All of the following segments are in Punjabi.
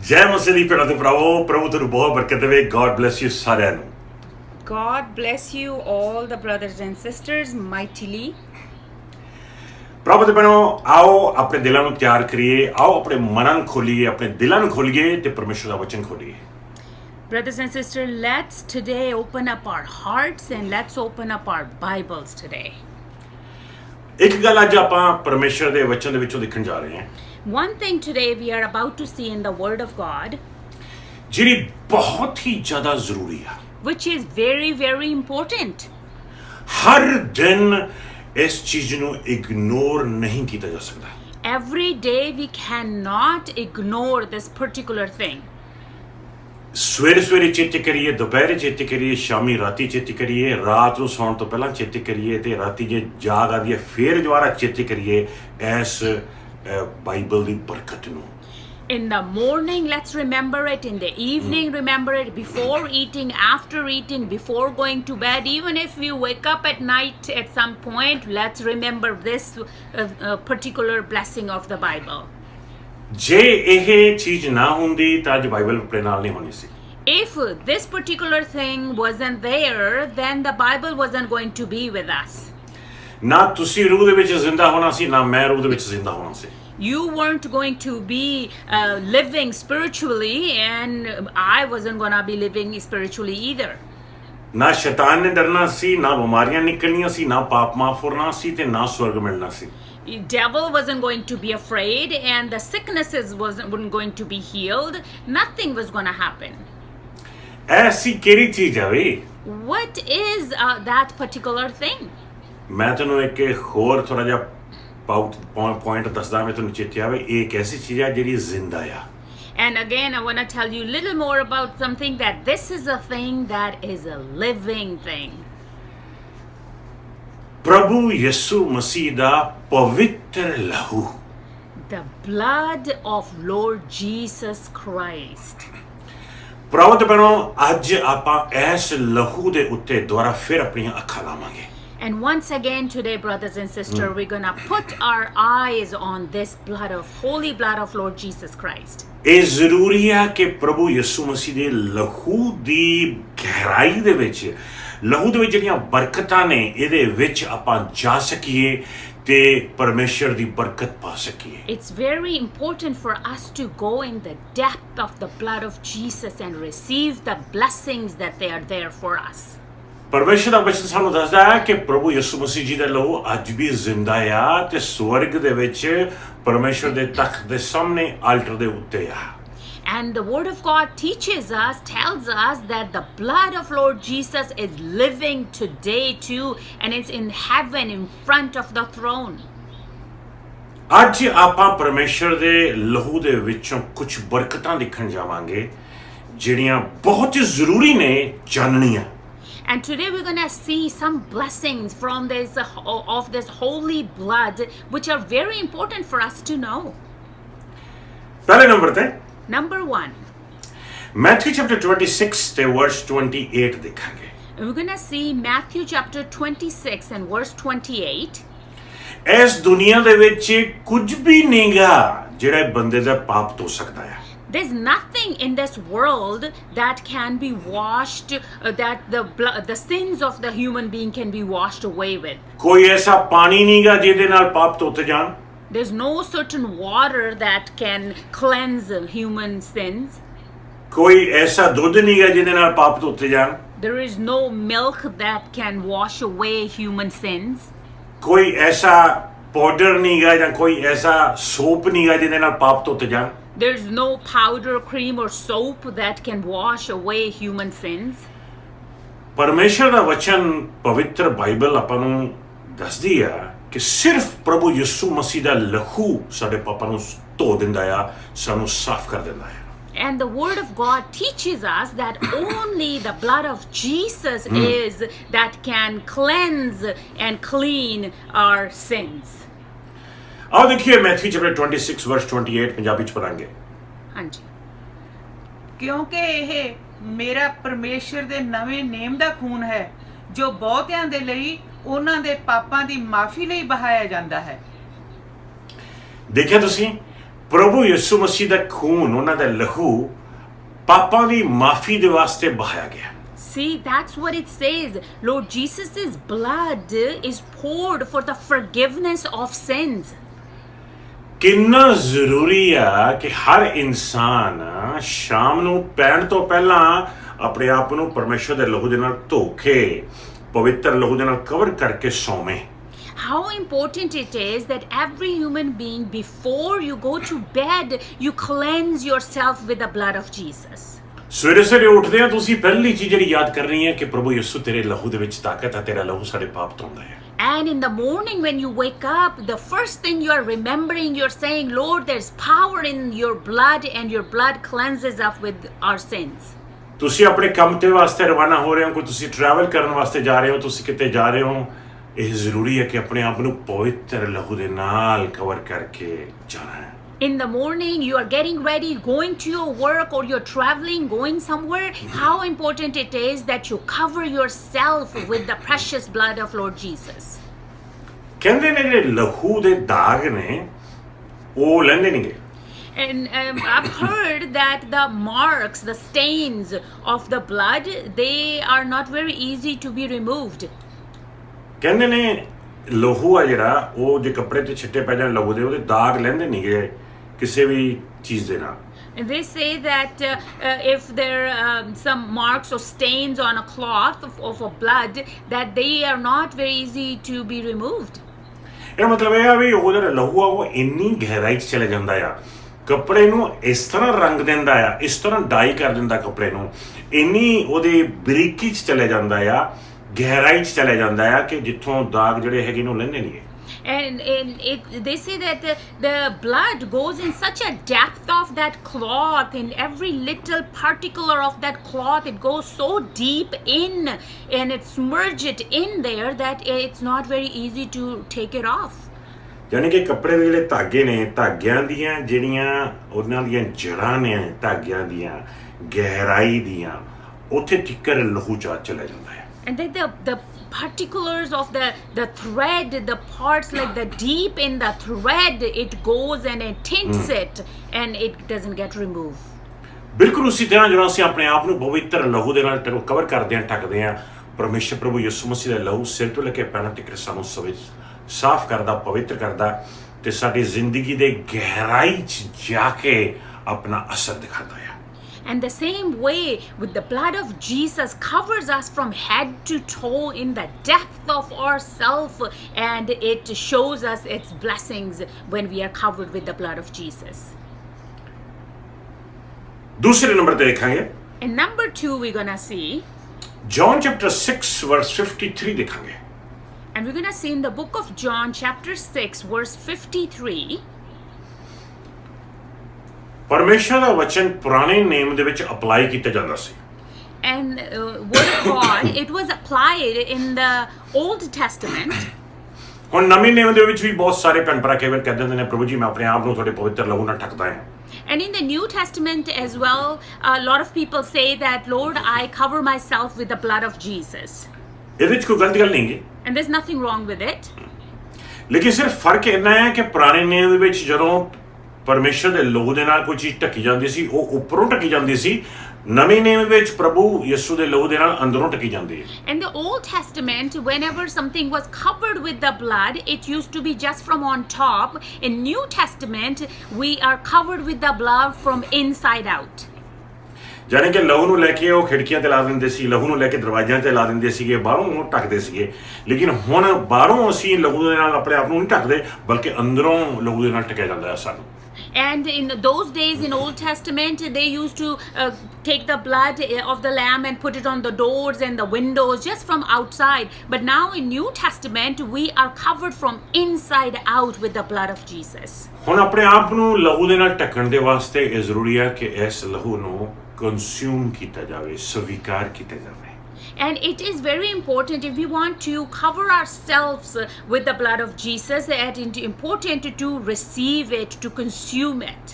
ਜੈ ਮਸੀਹ ਦੀ ਭੈਣਾਂ ਤੇ ਭਰਾਵੋ, ਪ੍ਰਭੂ ਤੁਹਾਨੂੰ ਬਹੁਤ ਬਰਕਤ ਦੇਵੇ। ਗॉड ਬlesਸ ਯੂ ਸਾਰਿਆਂ ਨੂੰ। God bless you all the brothers and sisters mightily. ਪ੍ਰਭੂ ਦੇ ਭੈਣੋ, ਆਓ ਆਪਣੇ ਦਿਲਾਂ ਨੂੰ ਤਿਆਰ ਕਰੀਏ, ਆਓ ਆਪਣੇ ਮਨਾਂ ਨੂੰ ਖੋਲੀਏ, ਆਪਣੇ ਦਿਲਾਂ ਨੂੰ ਖੋਲੀਏ ਤੇ ਪਰਮੇਸ਼ਰ ਦਾ ਵਚਨ ਖੋਲੀਏ। Brothers and sisters, let's today open up our hearts and let's open up our Bibles today. ਇੱਕ ਗੱਲ ਅੱਜ ਆਪਾਂ ਪਰਮੇਸ਼ਰ ਦੇ ਵਚਨ ਦੇ ਵਿੱਚੋਂ ਦੇਖਣ ਜਾ ਰਹੇ ਹਾਂ। One thing today we are about to see in the Word of God, ਜਿਹੜੀ ਬਹੁਤ ਹੀ ਜ਼ਿਆਦਾ ਜ਼ਰੂਰੀ ਆ, which is very, very important. ਹਰ ਦਿਨ ਇਸ ਚੀਜ਼ ਨੂੰ ਇਗਨੋਰ ਨਹੀਂ ਕੀਤਾ ਜਾ ਸਕਦਾ। Every day we cannot ignore this particular thing. ਸਵੇਰੇ ਸਵੇਰੇ ਚੇਤੇ ਕਰੀਏ, ਦੁਪਹਿਰੇ ਚੇਤੇ ਕਰੀਏ, ਸ਼ਾਮੀ ਰਾਤੀ ਚੇਤੇ ਕਰੀਏ, ਰਾਤ ਨੂੰ ਸੌਣ ਤੋਂ ਪਹਿਲਾਂ ਚੇਤੇ ਕਰੀਏ ਤੇ ਰਾਤੀ ਜੇ ਜਾਗ ਆਦੀ ਹੈ ਫਿਰ ਦੁਬਾਰਾ ਚੇਤੇ ਕਰੀਏ ਇਸ ਬਾਈਬਲ ਦੀ ਬਰਕਤ ਨੂੰ। In the morning, let's remember it. In the evening, remember it. Before eating, after eating, before going to bed. Even if you wake up at night at some point, let's remember this particular blessing of the Bible. ਜੇ ਇਹ ਚੀਜ਼ ਨਾ ਹੁੰਦੀ ਤਾਂ ਅੱਜ ਬਾਈਬਲ ਆਪਣੇ ਨਾਲ ਨਹੀਂ ਹੋਣੀ ਸੀ। If this particular thing wasn't there, then the Bible wasn't going to be with us. ਨਾ ਤੁਸੀਂ ਰੂਹ ਦੇ ਵਿੱਚ ਜ਼ਿੰਦਾ ਹੋਣਾ ਸੀ, ਨਾ ਮੈਂ ਰੂਹ ਦੇ ਵਿੱਚ ਜ਼ਿੰਦਾ ਹੋਣਾ ਸੀ। You weren't going to be living spiritually, and I wasn't going to be living spiritually either. ਨਾ ਸ਼ੈਤਾਨ ਨੇ ਡਰਨਾ ਸੀ, ਨਾ ਬਿਮਾਰੀਆਂ ਨਿਕਲਣੀਆਂ ਸੀ, ਨਾ ਪਾਪ ਮਾਫ ਹੋਣਾ ਸੀ ਤੇ ਨਾ ਸਵਰਗ ਮਿਲਣਾ ਸੀ। The devil wasn't going to be afraid, and the sicknesses weren't going to be healed. Nothing was going to happen. ਐਸੀ ਕਿਹੜੀ ਚੀਜ਼ ਆ ਵੇ? What is that particular thing? ਮੈਂ ਤੁਹਾਨੂੰ ਇੱਕ ਹੋਰ ਥੋੜਾ ਜਿਹਾ ਪੁਆਇੰਟ ਦੱਸਦਾ, ਮੈਂ ਤੁਹਾਨੂੰ ਚੇਤੇ ਆਵੇ। ਇਹ ਇੱਕ ਐਸੀ ਚੀਜ਼ ਆ ਜਿਹੜੀ ਜ਼ਿੰਦਾ ਆ। And again, I want to tell you a little more about something, that this is a thing that is a living thing. ਪ੍ਰਭੂ ਯਿਸੂ ਮਸੀਹ ਦਾ ਪਵਿੱਤਰ ਲਹੂ, The blood of Lord Jesus Christ. ਪ੍ਰਭੂ ਤੇ ਭੈਣੋ, ਅੱਜ ਆਪਾਂ ਇਸ ਲਹੂ ਦੇ ਉੱਤੇ ਦੁਬਾਰਾ ਫਿਰ ਆਪਣੀਆਂ ਅੱਖਾਂ ਲਾਵਾਂਗੇ। And once again today, brothers and sisters, we're going to put our eyes on this blood of holy blood of Lord Jesus Christ. ਇਹ ਜ਼ਰੂਰੀ ਆ ਕਿ ਪ੍ਰਭੂ ਯਿਸੂ ਮਸੀਹ ਦੇ ਲਹੂ ਦੀ ਗਹਿਰਾਈ ਦੇ ਵਿੱਚ, ਲਹੂ ਦੇ ਵਿੱਚ ਜਿਹੜੀਆਂ ਬਰਕਤਾਂ ਨੇ, ਇਹਦੇ ਵਿੱਚ ਆਪਾਂ ਜਾ ਸਕੀਏ ਤੇ ਪਰਮੇਸ਼ਰ ਦੀ ਬਰਕਤ ਪਾ ਸਕੀਏ। It's very important for us to go in the depth of the blood of Jesus and receive the blessings that they are there for us. ਪਰਮੇਸ਼ਰ ਦਾ ਵਚਨ ਸਾਨੂੰ ਦੱਸਦਾ ਹੈ ਕਿ ਪ੍ਰਭੂ ਯਿਸੂ ਮਸੀਹ ਜੀ ਦਾ ਲਹੂ ਅੱਜ ਵੀ ਜ਼ਿੰਦਾ ਆ ਤੇ ਸਵਰਗ ਦੇ ਵਿੱਚ ਪਰਮੇਸ਼ਰ ਦੇ ਤਖਤ ਦੇ ਸਾਹਮਣੇ ਆਲਟਰ ਦੇ ਉੱਤੇ ਆ। And the Word of God teaches us, tells us that the blood of Lord Jesus is living today too, and it's in heaven in front of the throne. ਅੱਜ ਆਪਾਂ ਪਰਮੇਸ਼ਰ ਦੇ ਲਹੂ ਦੇ ਵਿੱਚੋਂ ਕੁਝ ਬਰਕਤਾਂ ਦੇਖਣ ਜਾਵਾਂਗੇ ਜਿਹੜੀਆਂ ਬਹੁਤ ਜ਼ਰੂਰੀ ਨੇ ਜਾਣਨੀਆਂ। And today we're going to see some blessings from this holy blood, which are very important for us to know. ਪਹਿਲੇ ਨੰਬਰ ਤੇ Number 1, ਮੈਥਿਊ ਚੈਪਟਰ 26 ਤੇ ਵਰਸ 28 ਦੇਖਾਂਗੇ। we're going to see Matthew chapter 26 and verse 28. ਇਸ ਦੁਨੀਆ ਦੇ ਵਿੱਚ ਕੁਝ ਵੀ ਨਹੀਂਗਾ ਜਿਹੜਾ ਬੰਦੇ ਦਾ ਪਾਪ ਧੋ ਸਕਦਾ ਹੈ। There's nothing in this world that can be washed, that the sins of the human being can be washed away with. ਕੋਈ ਐਸਾ ਪਾਣੀ ਨਹੀਂਗਾ ਜਿਹਦੇ ਨਾਲ ਪਾਪ ਧੋਤੇ ਜਾਣ। There's no certain water that can cleanse human sins. ਕੋਈ ਐਸਾ ਦੁੱਧ ਨਹੀਂਗਾ ਜਿਹਦੇ ਨਾਲ ਪਾਪ ਧੋਤੇ ਜਾਣ। There is no milk that can wash away human sins. ਕੋਈ ਐਸਾ ਪਾਊਡਰ ਨਹੀਂਗਾ ਜਾਂ ਕੋਈ ਐਸਾ ਸੋਪ ਨਹੀਂਗਾ ਜਿਹਦੇ ਨਾਲ ਪਾਪ ਧੋਤੇ ਜਾਣ। There's no powder, cream or soap that can wash away human sins. ਪਰਮੇਸ਼ਰ ਦਾ ਵਚਨ ਪਵਿੱਤਰ ਬਾਈਬਲ ਆਪਾਂ ਨੂੰ ਦੱਸਦੀ ਆ ਕਿ ਸਿਰਫ ਪ੍ਰਭੂ ਯਿਸੂ ਮਸੀਹ ਦਾ ਲਹੂ ਸਾਡੇ ਪਾਪਾਂ ਨੂੰ ਧੋ ਦਿੰਦਾ ਆ, ਸਾਨੂੰ ਸਾਫ਼ ਕਰ ਦਿੰਦਾ ਆ। And the Word of God teaches us that only the blood of Jesus is that can cleanse and clean our sins. ਆਓ ਦੇਖੀਏ ਮੈਥਿਊ ਚੈਪਟਰ 26 ਵਰਸ 28 ਪੰਜਾਬੀ ਚ ਪੜਾਂਗੇ। ਹਾਂਜੀ। ਕਿਉਂਕਿ ਇਹ ਮੇਰਾ ਪਰਮੇਸ਼ਰ ਦੇ ਨਵੇਂ ਨੇਮ ਦਾ ਖੂਨ ਹੈ ਜੋ ਬਹੁਤਿਆਂ ਦੇ ਲਈ ਉਹਨਾਂ ਦੇ ਪਾਪਾਂ ਦੀ ਮਾਫੀ ਲਈ ਬਹਾਇਆ ਜਾਂਦਾ ਹੈ। ਦੇਖਿਆ ਤੁਸੀਂ, ਪ੍ਰਭੂ ਯਿਸੂ ਮਸੀਹ ਦਾ ਖੂਨ, ਉਹਨਾਂ ਦਾ ਲਹੂ ਪਾਪਾਂ ਦੀ ਮਾਫੀ ਦੇ ਵਾਸਤੇ ਬਹਾਇਆ ਗਿਆ। See, that's what it says. Lord Jesus' blood is poured for the forgiveness of sins. ਕਿੰਨਾ ਜ਼ਰੂਰੀ ਆ ਕਿ ਹਰ ਇਨਸਾਨ ਸ਼ਾਮ ਨੂੰ ਪੈਣ ਤੋਂ ਪਹਿਲਾਂ ਆਪਣੇ ਆਪ ਨੂੰ ਪਰਮੇਸ਼ਰ ਦੇ ਲਹੂ ਦੇ ਨਾਲ ਧੋ ਕੇ ਪਵਿੱਤਰ ਲਹੂ ਦੇ ਨਾਲ ਕਵਰ ਕਰਕੇ ਸੌਵੇਂ। How important it is that every human being, before you go to bed, you cleanse yourself with the blood of Jesus. ਸਵੇਰੇ ਸਵੇਰੇ ਉੱਠਦੇ ਆ ਤੁਸੀਂ ਪਹਿਲੀ ਚੀਜ਼ ਜਿਹੜੀ ਯਾਦ ਕਰਨੀ ਹੈ ਕਿ ਪ੍ਰਭੂ ਯਿਸੂ ਤੇਰੇ ਲਹੂ ਦੇ ਵਿੱਚ ਤਾਕਤ ਹੈ, ਤੇਰਾ ਲਹੂ ਸਾਡੇ ਪਾਪ ਧੋਂਦਾ ਹੈ। And in the morning when you wake up, the first thing you are remembering, you're saying, Lord, there's power in your blood and your blood cleanses us with our sins. ਤੁਸੀਂ ਆਪਣੇ ਕੰਮ ਤੇ ਵਾਸਤੇ ਰਵਾਨਾ ਹੋ ਰਹੇ ਹੋ, ਕੋਈ ਤੁਸੀਂ ਟਰੈਵਲ ਕਰਨ ਵਾਸਤੇ ਜਾ ਰਹੇ ਹੋ, ਤੁਸੀਂ ਕਿਤੇ ਜਾ ਰਹੇ ਹੋ, ਇਹ ਜ਼ਰੂਰੀ ਹੈ ਕਿ ਆਪਣੇ ਆਪ ਨੂੰ ਪਵਿੱਤਰ ਲਹੂ ਦੇ ਨਾਲ ਕਵਰ ਕਰਕੇ ਜਾਣਾ ਹੈ। In the morning, you are getting ready, going to your work, or you're traveling, going somewhere. How important it is that you cover yourself with the precious blood of Lord Jesus. ਕਹਿੰਦੇ ਨੇ ਜਿਹੜੇ ਲਹੂ ਦੇ ਦਾਗ ਨੇ ਉਹ ਲੈਂਦੇ ਨਹੀਂਗੇ। And I've heard that the marks, the stains of the blood, they are not very easy to be removed. ਕਹਿੰਦੇ ਨੇ ਲਹੂ ਆ ਜਿਹੜਾ ਉਹ ਜੇ ਕੱਪੜੇ ਤੇ ਛਿੱਟੇ ਪੈ ਜਾਣ ਲਹੂ ਦੇ, ਉਹਦੇ ਦਾਗ ਲੈਂਦੇ ਨਹੀਂਗੇ ਕਿਸੇ ਵੀ ਚੀਜ਼ ਦੇ ਨਾਲ। And they say that if there are some marks or stains on a cloth of a blood, that they are not very easy to be removed. ਇਹ ਮਤਲਬ ਇਹ ਆ ਵੀ ਉਹ ਜਿਹੜਾ ਲਹੂ ਆ ਉਹ ਇੰਨੀ ਗਹਿਰਾਈ 'ਚ ਚਲੇ ਜਾਂਦਾ ਆ, ਕੱਪੜੇ ਨੂੰ ਇਸ ਤਰ੍ਹਾਂ ਰੰਗ ਦਿੰਦਾ ਆ, ਇਸ ਤਰ੍ਹਾਂ ਡਾਈ ਕਰ ਦਿੰਦਾ ਕੱਪੜੇ ਨੂੰ, ਇੰਨੀ ਉਹਦੀ ਬਰੀਕੀ 'ਚ ਚਲੇ ਜਾਂਦਾ ਆ, ਗਹਿਰਾਈ 'ਚ ਚਲੇ ਜਾਂਦਾ ਆ ਕਿ ਜਿੱਥੋਂ ਦਾਗ ਜਿਹੜੇ ਹੈਗੇ ਨੇ ਉਹ ਲੈਂਦੇ ਨਹੀਂਗੇ। And they say that the blood goes in such a depth of that cloth, in every little particular of that cloth, it goes so deep in and it's submerged in there that it's not very easy to take it off. ਯਾਨੀ ਕਿ ਕੱਪੜੇ ਦੇ ਜਿਹੜੇ ਧਾਗੇ ਨੇ, ਧਾਗਿਆਂ ਦੀਆਂ ਜਿਹੜੀਆਂ ਉਹਨਾਂ ਦੀਆਂ ਜੜ੍ਹਾਂ ਨੇ ਧਾਗਿਆਂ ਦੀਆਂ ਗਹਿਰਾਈ ਦੀਆਂ, ਉੱਥੇ ਤੀਕਰ ਲਹੂ ਚਲਾ ਜਾਂਦਾ ਹੈ। And then the particulars of the thread, the parts like the deep in the thread, it goes and it tints it and it doesn't get removed. ਬਿਲਕੁਲ ਉਸੇ ਤਰ੍ਹਾਂ ਜਦੋਂ ਅਸੀਂ ਆਪਣੇ ਆਪ ਨੂੰ ਪਵਿੱਤਰ ਲਹੂ ਦੇ ਨਾਲ ਕਵਰ ਕਰਦੇ ਹਾਂ, ਢੱਕਦੇ ਹਾਂ, ਪਰਮੇਸ਼ਰ ਪ੍ਰਭੂ ਯਿਸੂ ਮਸੀਹ ਦਾ ਲਹੂ ਸਿਰ ਤੋਂ ਲੈ ਕੇ ਪੈਰਾਂ ਤੱਕ ਸਾਨੂੰ ਸਾਫ਼ ਕਰਦਾ, ਪਵਿੱਤਰ ਕਰਦਾ ਤੇ ਸਾਡੀ ਜ਼ਿੰਦਗੀ ਦੇ ਗਹਿਰਾਈ 'ਚ ਜਾ ਕੇ ਆਪਣਾ ਅਸਰ ਦਿਖਾਉਂਦਾ ਹੈ। And the same way with the blood of Jesus covers us from head to toe in the depth of ourself, and it shows us its blessings when we are covered with the blood of Jesus. ਦੂਸਰੇ ਨੰਬਰ ਤੇ ਦੇਖਾਂਗੇ And number 2 we're gonna see, John chapter 6 verse 53 ਦੇਖਾਂਗੇ। and we're gonna see in the book of John chapter 6 verse 53. ਪਰਮੇਸ਼ਰ ਦਾ ਵਚਨ ਪੁਰਾਣੇ ਨੇਮ ਦੇ ਵਿੱਚ ਅਪਲਾਈ ਕੀਤਾ ਜਾਂਦਾ ਸੀ। And word of God, it was applied in the Old Testament. ਹੁਣ ਨਵੇਂ ਨੇਮ ਦੇ ਵਿੱਚ ਵੀ ਬਹੁਤ ਸਾਰੇ ਭੈਣ ਭਰਾ ਕਈ ਵਾਰ ਕਹਿੰਦੇ ਨੇ ਪ੍ਰਭੂ ਜੀ ਮੈਂ ਆਪਣੇ ਆਪ ਨੂੰ ਤੁਹਾਡੇ ਪਵਿੱਤਰ ਲਹੂ ਨਾਲ ਢੱਕਦਾ ਹਾਂ। And in the New Testament as well, a lot of people say that, Lord, I cover myself with the blood of Jesus. ਇਹਦੇ ਵਿੱਚ ਕੋਈ ਗਲਤ ਗੱਲ ਨਹੀਂ ਹੈ। And there's nothing wrong with it. ਲੇਕਿਨ ਸਿਰਫ ਫਰਕ ਇੰਨਾ ਹੈ ਕਿ ਪੁਰਾਣੇ ਨੇਮ ਦੇ ਵਿੱਚ ਜਦੋਂ ਪਰਮੇਸ਼ਰ ਦੇ ਲਹੂ ਦੇ ਨਾਲ ਕੋਈ ਚੀਜ਼ ਢੱਕੀ ਜਾਂਦੀ ਸੀ ਉਹ ਉੱਪਰੋਂ ਢੱਕੀ ਜਾਂਦੀ ਸੀ, ਨਵੇਂ ਨੇਮ ਵਿੱਚ ਪ੍ਰਭੂ ਯਿਸੂ ਦੇ ਲਹੂ ਦੇ ਨਾਲ ਅੰਦਰੋਂ ਢੱਕੀ ਜਾਂਦੀ ਹੈ। In the Old Testament, whenever something was covered with the blood, it used to be just from on top. In New Testament, we are covered with the blood from inside out. ਯਾਨੀ ਕਿ ਲਹੂ ਨੂੰ ਲੈ ਕੇ ਉਹ ਖਿੜਕੀਆਂ ਤੇ ਲਾ ਦਿੰਦੇ ਸੀ, ਲਹੂ ਨੂੰ ਲੈ ਕੇ ਦਰਵਾਜ਼ਿਆਂ ਤੇ ਲਾ ਦਿੰਦੇ ਸੀਗੇ, ਬਾਹਰੋਂ ਉਹ ਢੱਕਦੇ ਸੀਗੇ। ਲੇਕਿਨ ਹੁਣ ਬਾਹਰੋਂ ਅਸੀਂ ਲਹੂ ਦੇ ਨਾਲ ਆਪਣੇ ਆਪ ਨੂੰ ਨਹੀਂ ਢੱਕਦੇ, ਬਲਕਿ ਅੰਦਰੋਂ ਲਹੂ ਦੇ ਨਾਲ ਢੱਕਿਆ ਜਾਂਦਾ ਹੈ ਸਾਨੂੰ। And in those days in Old Testament, they used to take the blood of the lamb and put it on the doors and the windows just from outside. But now in New Testament, we are covered from inside out with the blood of Jesus. ਹੁਣ ਆਪਣੇ ਆਪ ਨੂੰ ਲਹੂ ਦੇ ਨਾਲ ਢੱਕਣ ਦੇ ਵਾਸਤੇ ਇਹ ਜ਼ਰੂਰੀ ਹੈ ਕਿ ਇਸ ਲਹੂ ਨੂੰ ਕੰਜ਼ਿਊਮ ਕੀਤਾ ਜਾਵੇ, ਸਵੀਕਾਰ ਕੀਤਾ ਜਾਵੇ। And it is very important, if we want to cover ourselves with the blood of Jesus, it is important to receive it, to consume it.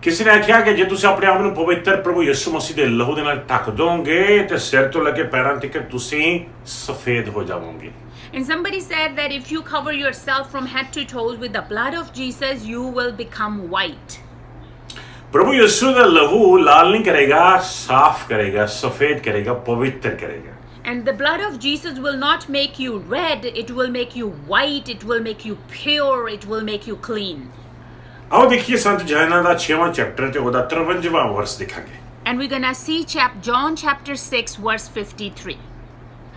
ਕਿਸੇ ਨੇ ਆਖਿਆ ਕਿ ਜੇ ਤੁਸੀਂ ਆਪਣੇ ਆਪ ਨੂੰ ਪਵਿੱਤਰ ਪ੍ਰਭੂ ਯਿਸੂ ਮਸੀਹ ਦੇ ਲਹੂ ਦੇ ਨਾਲ ਢੱਕ ਦੋਗੇ ਤੇ ਸਿਰ ਤੋਂ ਲੈ ਕੇ ਪੈਰਾਂ ਤੱਕ ਤੁਸੀਂ ਸਫੇਦ ਹੋ ਜਾਵੋਗੇ। And somebody said that if you cover yourself from head to toes with the blood of Jesus, you will become white. प्रभु यीशु का लहू लाल नहीं करेगा, साफ करेगा, सफेद करेगा, पवित्र करेगा। And the blood of Jesus will not make you red, it will make you white, it will make you pure, it will make you clean. आओ देखिए संत यूहन्ना ਦਾ 6ਵਾਂ ਚੈਪਟਰ ਤੇ ਉਹਦਾ 53ਵਾਂ ਵਰਸ ਦੇਖਾਂਗੇ। And we're gonna see John chapter 6 verse 53.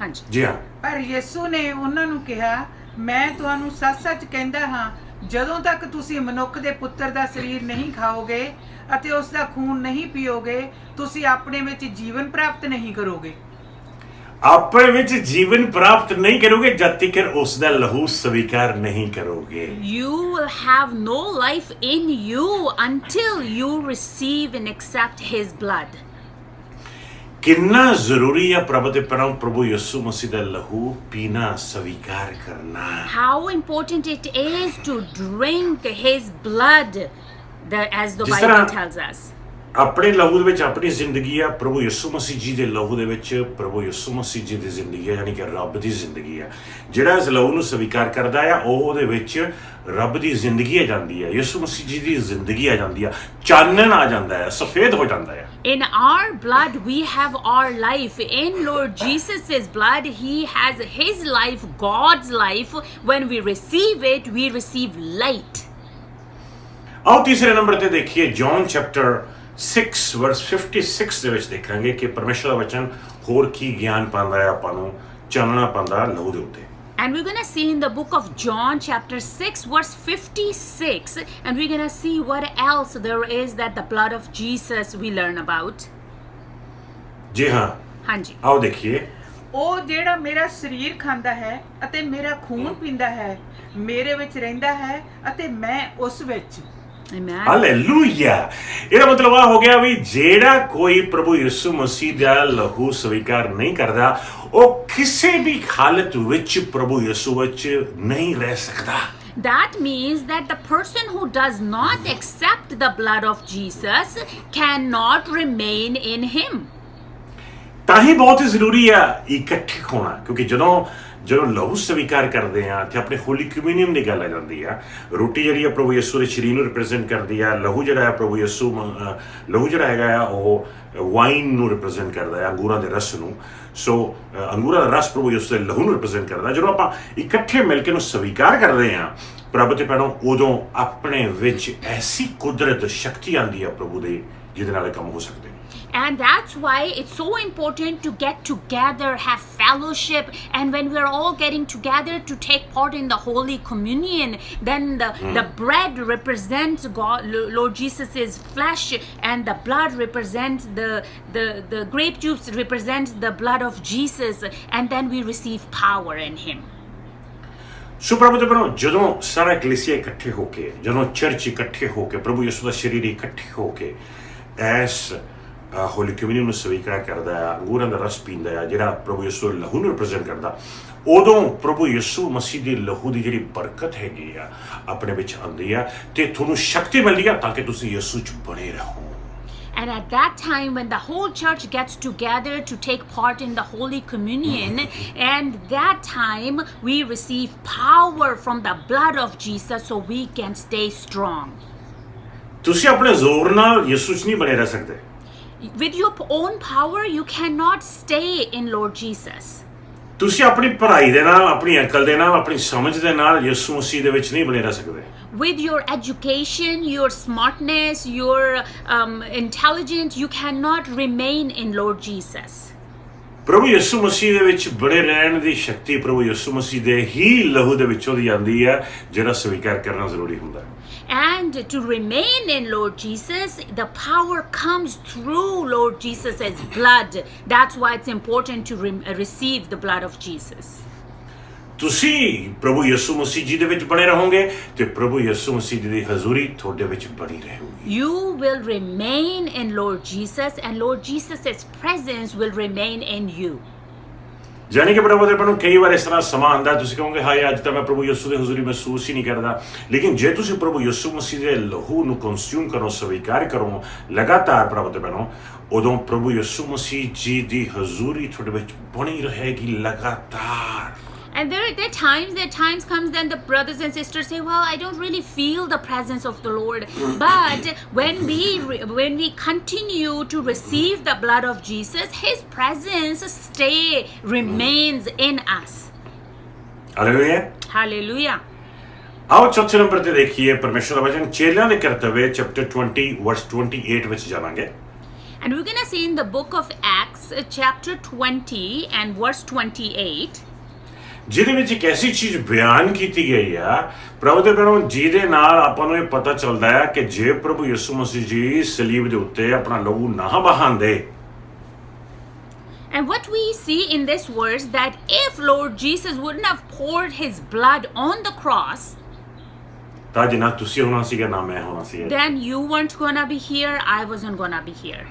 ਹਾਂਜੀ। ਜੀ ਹਾਂ। ਪਰ ਯਿਸੂ ਨੇ ਉਹਨਾਂ ਨੂੰ ਕਿਹਾ, ਮੈਂ ਤੁਹਾਨੂੰ ਸੱਚ-ਸੱਚ ਕਹਿੰਦਾ ਹਾਂ, ਜਦੋਂ ਤੱਕ ਤੁਸੀਂ ਮਨੁੱਖ ਦੇ ਪੁੱਤਰ ਦਾ ਸਰੀਰ ਨਹੀਂ ਖਾਓਗੇ ਅਤੇ ਉਸ ਦਾ ਖੂਨ ਨਹੀਂ ਪੀਓਗੇ, ਤੁਸੀਂ ਆਪਣੇ ਵਿੱਚ ਜੀਵਨ ਪ੍ਰਾਪਤ ਨਹੀਂ ਕਰੋਗੇ। ਆਪਣੇ ਵਿੱਚ ਜੀਵਨ ਪ੍ਰਾਪਤ ਨਹੀਂ ਕਰੋਗੇ ਜਦ ਤੱਕ ਉਸ ਦਾ ਲਹੂ ਸਵੀਕਾਰ ਨਹੀਂ ਕਰੋਗੇ। You will have no life in you until you receive and accept his blood. ਕਿੰਨਾ ਜ਼ਰੂਰੀ ਹੈ ਪ੍ਰਭੂ ਯਿਸੂ ਮਸੀਹ ਦਾ ਲਹੂ ਪੀਣਾ ਸਵੀਕਾਰ ਕਰਨਾ। How important it is to drink his blood, as the Bible tells us. ਆਪਣੇ ਲਹੂ ਦੇ ਵਿੱਚ ਆਪਣੀ ਜ਼ਿੰਦਗੀ ਆ, ਪ੍ਰਭੂ ਯਿਸੂ ਮਸੀਹ ਜੀ ਦੇ ਲਹੂ ਦੇ ਵਿੱਚ ਪ੍ਰਭੂ ਯਿਸੂ ਮਸੀਹ ਜੀ ਦੀ ਜ਼ਿੰਦਗੀ ਹੈ, ਯਾਨੀ ਕਿ ਰੱਬ ਦੀ ਜ਼ਿੰਦਗੀ ਆ। ਜਿਹੜਾ ਇਸ ਲਹੂ ਨੂੰ ਸਵੀਕਾਰ ਕਰਦਾ ਆ ਉਹਦੇ ਵਿੱਚ ਰੱਬ ਦੀ ਜ਼ਿੰਦਗੀ ਆ ਜਾਂਦੀ ਹੈ, ਯਿਸੂ ਮਸੀਹ ਜੀ ਦੀ ਜ਼ਿੰਦਗੀ ਆ ਜਾਂਦੀ ਆ, ਚਾਨਣ ਆ ਜਾਂਦਾ ਹੈ, ਸਫੇਦ ਹੋ ਜਾਂਦਾ ਹੈ। In our blood we have our life. In Lord Jesus' blood he has his life, God's life. When we receive it, we receive light. ਆਓ ਤੀਸਰੇ ਨੰਬਰ ਤੇ ਦੇਖੀਏ ਜੌਨ ਚੈਪਟਰ 6 verse 56 ਦੇ ਵਿੱਚ ਦੇਖਾਂਗੇ ਕਿ ਪਰਮੇਸ਼ਰ ਦਾ ਵਚਨ ਹੋਰ ਕੀ ਗਿਆਨ ਪਾਉਂਦਾ ਹੈ, ਆਪਾਂ ਨੂੰ ਚਾਨਣਾ ਪਾਉਂਦਾ ਲਹੂ ਦੇ ਉੱਤੇ। And we're going to see in the book of John chapter 6 verse 56, and we're going to see what else there is that the blood of Jesus we learn about. ਜੀ ਹਾਂ। ਹਾਂਜੀ। ਆਓ ਦੇਖੀਏ। ਉਹ ਜਿਹੜਾ ਮੇਰਾ ਸਰੀਰ ਖਾਂਦਾ ਹੈ ਅਤੇ ਮੇਰਾ ਖੂਨ ਪੀਂਦਾ ਹੈ, ਮੇਰੇ ਵਿੱਚ ਰਹਿੰਦਾ ਹੈ ਅਤੇ ਮੈਂ ਉਸ ਵਿੱਚ। Amen. ਹਾਲੇਲੂਇਆ। ਇਹਦਾ ਮਤਲਬ ਆ ਹੋ ਗਿਆ ਵੀ ਜਿਹੜਾ ਕੋਈ ਪ੍ਰਭੂ ਯਿਸੂ ਮਸੀਹ ਦਾ ਲਹੂ ਸਵੀਕਾਰ ਨਹੀਂ ਕਰਦਾ ਉਹ ਕਿਸੇ ਵੀ ਹਾਲਤ ਵਿੱਚ ਪ੍ਰਭੂ ਯਿਸੂ ਵਿੱਚ ਨਹੀਂ ਰਹਿ ਸਕਦਾ। That means that the person who does not accept the blood of Jesus cannot remain in him. ਤਾਂ ਹੀ ਬਹੁਤ ਹੀ ਜ਼ਰੂਰੀ ਆ ਇਕੱਠੇ ਹੋਣਾ, ਕਿਉਂਕਿ ਜਦੋਂ ਲਹੂ ਸਵੀਕਾਰ ਕਰਦੇ ਆ ਤੇ ਆਪਣੇ ਹੋਲੀ ਕਮਿਊਨੀਅਨ ਦੀ ਗੱਲ ਆ ਜਾਂਦੀ ਆ। ਰੋਟੀ ਜਿਹੜੀ ਆ ਪ੍ਰਭੂ ਯਿਸੂ ਦੇ ਸਰੀਰ ਨੂੰ ਰਿਪਰੈਜ਼ੈਂਟ ਕਰਦੀ ਆ, ਲਹੂ ਜਿਹੜਾ ਆ ਪ੍ਰਭੂ ਯਿਸੂ ਲਹੂ ਜਿਹੜਾ ਹੈਗਾ ਆ ਉਹ ਵਾਈਨ ਨੂੰ ਰਿਪਰੈਜ਼ੈਂਟ ਕਰਦਾ ਆ, ਅੰਗੂਰਾਂ ਦੇ ਰਸ ਨੂੰ। ਸੋ ਅੰਗੂਰਾਂ ਦਾ ਰਸ ਪ੍ਰਭੂ ਯਿਸੂ ਦੇ ਲਹੂ ਨੂੰ ਰਿਪਰੈਜ਼ੈਂਟ ਕਰਦਾ। ਜਦੋਂ ਆਪਾਂ ਇਕੱਠੇ ਮਿਲ ਕੇ ਨੂੰ ਸਵੀਕਾਰ ਕਰਦੇ ਆ ਪ੍ਰਭੂ ਤੇ ਭੈਣੋ, ਉਦੋਂ ਆਪਣੇ ਵਿੱਚ ਐਸੀ ਕੁਦਰਤ ਸ਼ਕਤੀ ਆਉਂਦੀ ਆ ਪ੍ਰਭੂ ਦੇ ਜਿਹਦੇ ਨਾਲ ਕੰਮ ਹੋ ਸਕਦੇ। And that's why it's so important to get together, have fellowship, and when we're all getting together to take part in the Holy Communion, then the bread represents God, Lord Jesus' flesh, and the blood represents the grape juice represents the blood of Jesus, and then we receive power in him. ਸੋ ਪ੍ਰਭੂ ਦੇ ਭੈਣੋ, ਜਦੋਂ ਸਾਰਾ ਕਲੀਸਿਆ ਇਕੱਠੇ ਹੋ ਕੇ, ਜਦੋਂ ਚਰਚ ਇਕੱਠੇ ਹੋ ਕੇ ਪ੍ਰਭੂ ਯਿਸੂ ਦਾ ਸਰੀਰ ਇਕੱਠੇ ਹੋ ਕੇ ਐਸ ਹੋਲੀ ਕਮਿਊਨੀਅਨ ਨੂੰ ਸਵੀਕਾਰ ਕਰਦਾ ਆ, ਅੰਗੂਰਾਂ ਦਾ ਰਸ ਪੀਂਦਾ ਆ ਜਿਹੜਾ ਪ੍ਰਭੂ ਯਿਸੂ ਦੇ ਲਹੂ ਨੂੰ ਰਿਪਰੈਜ਼ੈਂਟ ਕਰਦਾ, ਉਦੋਂ ਪ੍ਰਭੂ ਯਿਸੂ ਮਸੀਹ ਦੇ ਲਹੂ ਦੀ ਜਿਹੜੀ ਬਰਕਤ ਹੈਗੀ ਆ ਆਪਣੇ ਵਿੱਚ ਆਉਂਦੀ ਆ ਤੇ ਤੁਹਾਨੂੰ ਸ਼ਕਤੀ ਮਿਲਦੀ ਆ ਤਾਂ ਕਿ ਤੁਸੀਂ ਯਿਸੂ 'ਚ ਬਣੇ ਰਹੋ। And at that time when the whole church gets together to take part in the Holy Communion, and that time we receive power from the blood of Jesus so we can stay strong. ਤੁਸੀਂ ਆਪਣੇ ਜ਼ੋਰ ਨਾਲ ਯਿਸੂ 'ਚ ਨਹੀਂ ਬਣੇ ਰਹਿ ਸਕਦੇ। With your own power you cannot stay in Lord Jesus. ਤੁਸੀਂ ਆਪਣੀ ਪੜ੍ਹਾਈ ਦੇ ਨਾਲ, ਆਪਣੀ ਅਕਲ ਦੇ ਨਾਲ, ਆਪਣੀ ਸਮਝ ਦੇ ਨਾਲ ਯਿਸੂ ਮਸੀਹ ਦੇ ਵਿੱਚ ਨਹੀਂ ਬਣੇ ਰਹਿ ਸਕਦੇ। With your education, your smartness, your intelligence, you cannot remain in Lord Jesus. ਪ੍ਰਭੂ ਯਿਸੂ ਮਸੀਹ ਦੇ ਵਿੱਚ ਬਣੇ ਰਹਿਣ ਦੀ ਸ਼ਕਤੀ ਪ੍ਰਭੂ ਯਿਸੂ ਮਸੀਹ ਦੇ ਹੀ ਲਹੂ ਦੇ ਵਿੱਚੋਂ ਦੀ ਆਉਂਦੀ ਹੈ, ਜਿਹੜਾ ਸਵੀਕਾਰ ਕਰਨਾ ਜ਼ਰੂਰੀ ਹੁੰਦਾ ਹੈ। And to remain in Lord Jesus, the power comes through Lord Jesus' blood. That's why it's important to receive the blood of Jesus. ਤੁਸੀਂ ਪ੍ਰਭੂ ਯਿਸੂ ਮਸੀਹ ਜੀ ਦੇ ਵਿੱਚ ਬਣੇ ਰਹੋਗੇ ਤੇ ਪ੍ਰਭੂ ਯਿਸੂ ਮਸੀਹ ਦੀ ਹਜ਼ੂਰੀ ਤੁਹਾਡੇ ਵਿੱਚ ਬਣੀ ਰਹੇਗੀ। You will remain in Lord Jesus, and Lord Jesus' presence will remain in you. ਜਾਨੀ ਕਿ ਪ੍ਰਭੂ ਦੇ ਭੈਣੋ, ਕਈ ਵਾਰ ਇਸ ਤਰ੍ਹਾਂ ਸਮਾਂ ਆਉਂਦਾ ਤੁਸੀਂ ਕਹੋਗੇ ਹਾਏ ਅੱਜ ਤਾਂ ਮੈਂ ਪ੍ਰਭੂ ਯਿਸੂ ਦੀ ਹਜ਼ੂਰੀ ਮਹਿਸੂਸ ਹੀ ਨਹੀਂ ਕਰਦਾ, ਲੇਕਿਨ ਜੇ ਤੁਸੀਂ ਪ੍ਰਭੂ ਯਿਸੂ ਮਸੀਹ ਦੇ ਲਹੂ ਨੂੰ ਕੰਜ਼ਿਊਮ ਕਰੋ, ਸਵੀਕਾਰ ਕਰੋ ਲਗਾਤਾਰ ਪ੍ਰਭੂ ਦੇ ਭੈਣੋ, ਉਦੋਂ ਪ੍ਰਭੂ ਯਿਸੂ ਮਸੀਹ ਜੀ ਦੀ ਹਜ਼ੂਰੀ ਤੁਹਾਡੇ ਵਿੱਚ ਬਣੀ ਰਹੇਗੀ ਲਗਾਤਾਰ। And there are times comes then the brothers and sisters say, well, I don't really feel the presence of the Lord. But when we continue to receive the blood of Jesus, His presence remains in us. Hallelujah. Hallelujah. आओ चौथे नंबर ते देखिए परमेश्वर ਦਾ वचन चेलियां ਦੇ ਕਰਤੱਵੇ ਚੈਪਟਰ 20 ਵਰਸ 28 ਵਿੱਚ ਜਾਵਾਂਗੇ। And we're going to see in the book of Acts, chapter 20 and verse 28. ਜਿਹਦੇ ਵਿੱਚ ਇੱਕ ਐਸੀ ਚੀਜ਼ ਬਿਆਨ ਕੀਤੀ ਗਈ ਆ ਪ੍ਰਭੂ ਦੇ ਪਿਆਰੋ, ਜਿਹਦੇ ਨਾਲ ਆਪਾਂ ਨੂੰ ਇਹ ਪਤਾ ਚੱਲਦਾ ਹੈ ਕਿ ਜੇ ਪ੍ਰਭੂ ਯਿਸੂ ਮਸੀਹ ਜੀ ਸਲੀਬ ਦੇ ਉੱਤੇ ਆਪਣਾ ਲਹੂ ਨਾ ਬਹਾਉਂਦੇ, And what we see in this verse, that if Lord Jesus wouldn't have poured His blood on the cross, ਤਾਂ ਜਿੰਨਾ ਤੁਸੀਂ ਹੋਣਾ ਸੀਗਾ ਨਾ ਮੈਂ ਹੋਣਾ ਸੀਗਾ। then you weren't gonna be here, I wasn't gonna be here.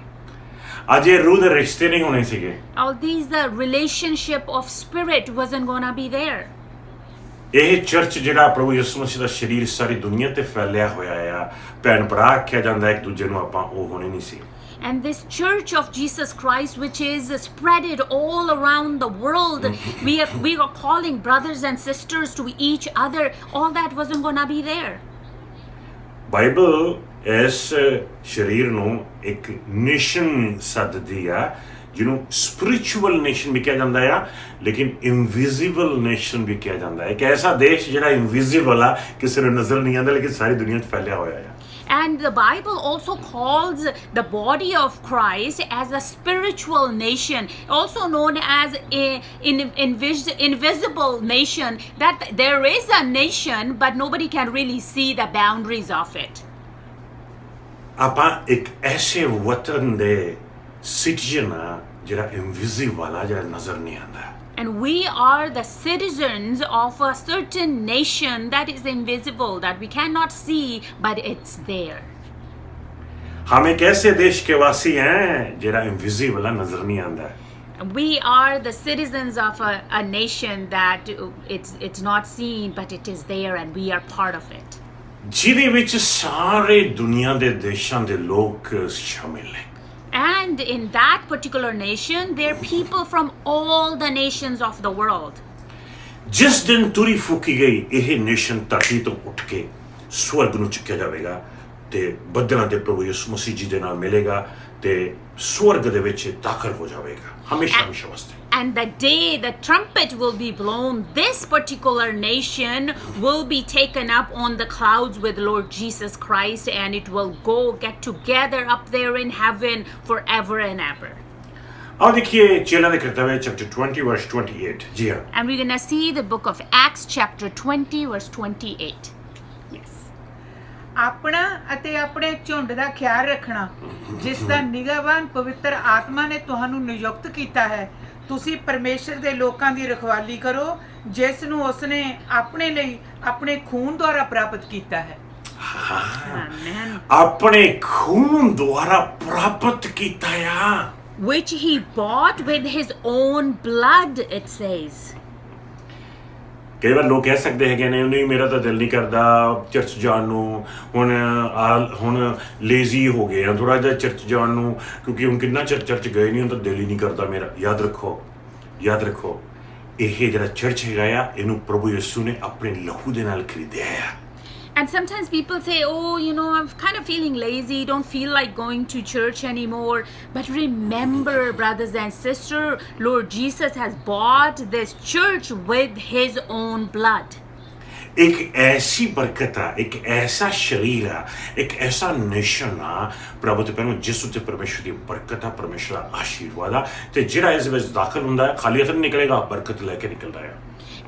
ਅੱਜ ਇਹ ਰੂਹ ਦੇ ਰਿਸ਼ਤੇ ਨਹੀਂ ਹੋਣੇ ਸੀਗੇ। All these, the relationship of spirit wasn't gonna be there. ਇਹ ਚਰਚ ਜਿਹੜਾ ਪ੍ਰਭੂ ਯਿਸੂ ਮਸੀਹ ਦਾ ਸਰੀਰ ਸਾਰੀ ਦੁਨੀਆ ਤੇ ਫੈਲਿਆ ਹੋਇਆ ਆ, ਭੈਣ ਭਰਾ ਆਖਿਆ ਜਾਂਦਾ ਇੱਕ ਦੂਜੇ ਨੂੰ, ਆਪਾਂ ਉਹ ਹੋਣੇ ਨਹੀਂ ਸੀ। And this church of Jesus Christ, which is spreaded all around the world, we are calling brothers and sisters to each other, all that wasn't gonna be there. Bible ਇਸ ਸਰੀਰ ਨੂੰ ਇੱਕ ਨੇਸ਼ਨ ਸੱਦਦੀ ਆ, ਜਿਹਨੂੰ ਸਪਿਰਿਚੁਅਲ ਨੇਸ਼ਨ ਵੀ ਕਿਹਾ ਜਾਂਦਾ ਆ, ਲੇਕਿਨ ਇਨਵਿਜ਼ੀਬਲ ਨੇਸ਼ਨ ਵੀ ਕਿਹਾ ਜਾਂਦਾ ਹੈ। ਇੱਕ ਐਸਾ ਦੇਸ਼ ਜਿਹੜਾ ਇਨਵਿਜ਼ੀਬਲ ਆ, ਕਿਸੇ ਨੂੰ ਨਜ਼ਰ ਨਹੀਂ ਆਉਂਦਾ, ਲੇਕਿਨ ਸਾਰੀ ਦੁਨੀਆ 'ਚ ਫੈਲਿਆ ਹੋਇਆ ਆ। And the Bible also calls the body of Christ as a spiritual nation, also known as invisible nation, that there is a nation, but nobody can really see the boundaries of it. ਆਪਾਂ ਇੱਕ ਐਸੇ ਵਤਨ ਦੇ ਸਿਟੀਜ਼ਨ ਆ ਜਿਹੜਾ ਇਨਵਿਜ਼ੀਬਲ ਆ, ਜਿਹੜਾ ਨਜ਼ਰ ਨਹੀਂ ਆਉਂਦਾ। And we are the citizens of a certain nation that is invisible, that we cannot see, but it's there. हम एक ऐसे देश के वासी हैं ਜਿਹੜਾ ਇਨਵਿਜ਼ੀਬਲ ਆ, ਨਜ਼ਰ ਨਹੀਂ ਆਉਂਦਾ। We are the citizens of a nation that it's not seen, but it is there, and we are part of it. ਜਿਹਦੇ ਵਿੱਚ ਸਾਰੇ ਦੁਨੀਆ ਦੇ ਦੇਸ਼ਾਂ ਦੇ ਲੋਕ ਸ਼ਾਮਿਲ ਨੇ। And in that particular nation, there are people from all the nations of the world. ਜਿਸ ਦਿਨ ਤੁਰੀ ਫੂਕੀ ਗਈ ਇਹ ਨੇਸ਼ਨ ਧਰਤੀ ਤੋਂ ਉੱਠ ਕੇ ਸਵਰਗ ਨੂੰ ਚੁੱਕਿਆ ਜਾਵੇਗਾ ਤੇ ਬੱਦਲਾਂ ਦੇ ਪ੍ਰਭੂ ਯਿਸੂ ਮਸੀਹ ਜੀ ਦੇ ਨਾਲ ਮਿਲੇਗਾ ਤੇ ਸਵਰਗ ਦੇ ਵਿੱਚ ਦਾਖਲ ਹੋ ਜਾਵੇਗਾ ਹਮੇਸ਼ਾ ਹਮੇਸ਼ਾ ਵਾਸਤੇ। And the day the trumpet will be blown, this particular nation will be taken up on the clouds with Lord Jesus Christ, and it will get together up there in heaven forever and ever. आओ देखिए चेला ने करतव्य chapter 20 verse 28। जी हाँ। And we're going to see the book of Acts chapter 20 verse 28. Yes. ਆਪਣਾ ਅਤੇ ਆਪਣੇ ਝੁੰਡ ਦਾ ਖਿਆਲ ਰੱਖਣਾ, ਜਿਸ ਦਾ ਨਿਗਾਹਵਾਨ ਪਵਿੱਤਰ ਆਤਮਾ ਨੇ ਤੁਹਾਨੂੰ ਨਿਯੁਕਤ ਕੀਤਾ ਹੈ। ਤੁਸੀਂ ਪਰਮੇਸ਼ਰ ਦੇ ਲੋਕਾਂ ਦੀ ਰਖਵਾਲੀ ਕਰੋ, ਜਿਸ ਨੂੰ ਉਸਨੇ ਆਪਣੇ ਲਈ ਆਪਣੇ ਖੂਨ ਦੁਆਰਾ ਪ੍ਰਾਪਤ ਕੀਤਾ ਹੈ। Amen. ਆਪਣੇ ਖੂਨ ਦੁਆਰਾ ਪ੍ਰਾਪਤ ਕੀਤਾ ਆ, Which he bought with his own blood, it says. ਕਈ ਵਾਰ ਲੋਕ ਕਹਿ ਸਕਦੇ ਹੈਗੇ ਨੇ ਨਹੀਂ ਮੇਰਾ ਤਾਂ ਦਿਲ ਨਹੀਂ ਕਰਦਾ ਚਰਚ ਜਾਣ ਨੂੰ, ਹੁਣ ਲੇਜ਼ੀ ਹੋ ਗਏ ਆ ਥੋੜਾ ਜਿਹਾ ਚਰਚ ਜਾਣ ਨੂੰ, ਕਿਉਂਕਿ ਹੁਣ ਕਿੰਨਾ ਚਰਚ ਗਏ ਨਹੀਂ, ਹੁਣ ਤਾਂ ਦਿਲ ਹੀ ਨਹੀਂ ਕਰਦਾ ਮੇਰਾ। ਯਾਦ ਰੱਖੋ ਇਹ ਜਿਹੜਾ ਚਰਚ ਹੈਗਾ ਆ, ਇਹਨੂੰ ਪ੍ਰਭੂ ਯਿਸੂ ਨੇ ਆਪਣੇ ਲਹੂ ਦੇ ਨਾਲ ਖਰੀਦਿਆ ਆ। And sometimes people say, oh, I'm kind of feeling lazy, don't feel like going to church anymore. But remember, brothers and sisters, Lord Jesus has bought this church with His own blood. एक ऐसी बरकत आ, एक ऐसा शरीर आ, एक ऐसा नेशन आ प्रभु ते पैनों जिस उत्ते परमेश्वर की बरकत आ, परमेश्वर का आशीर्वाद आ ते जिहड़ा इस विच दाखिल हुंदा है खाली हथ नहीं निकलेगा, बरकत लेके निकलदा है।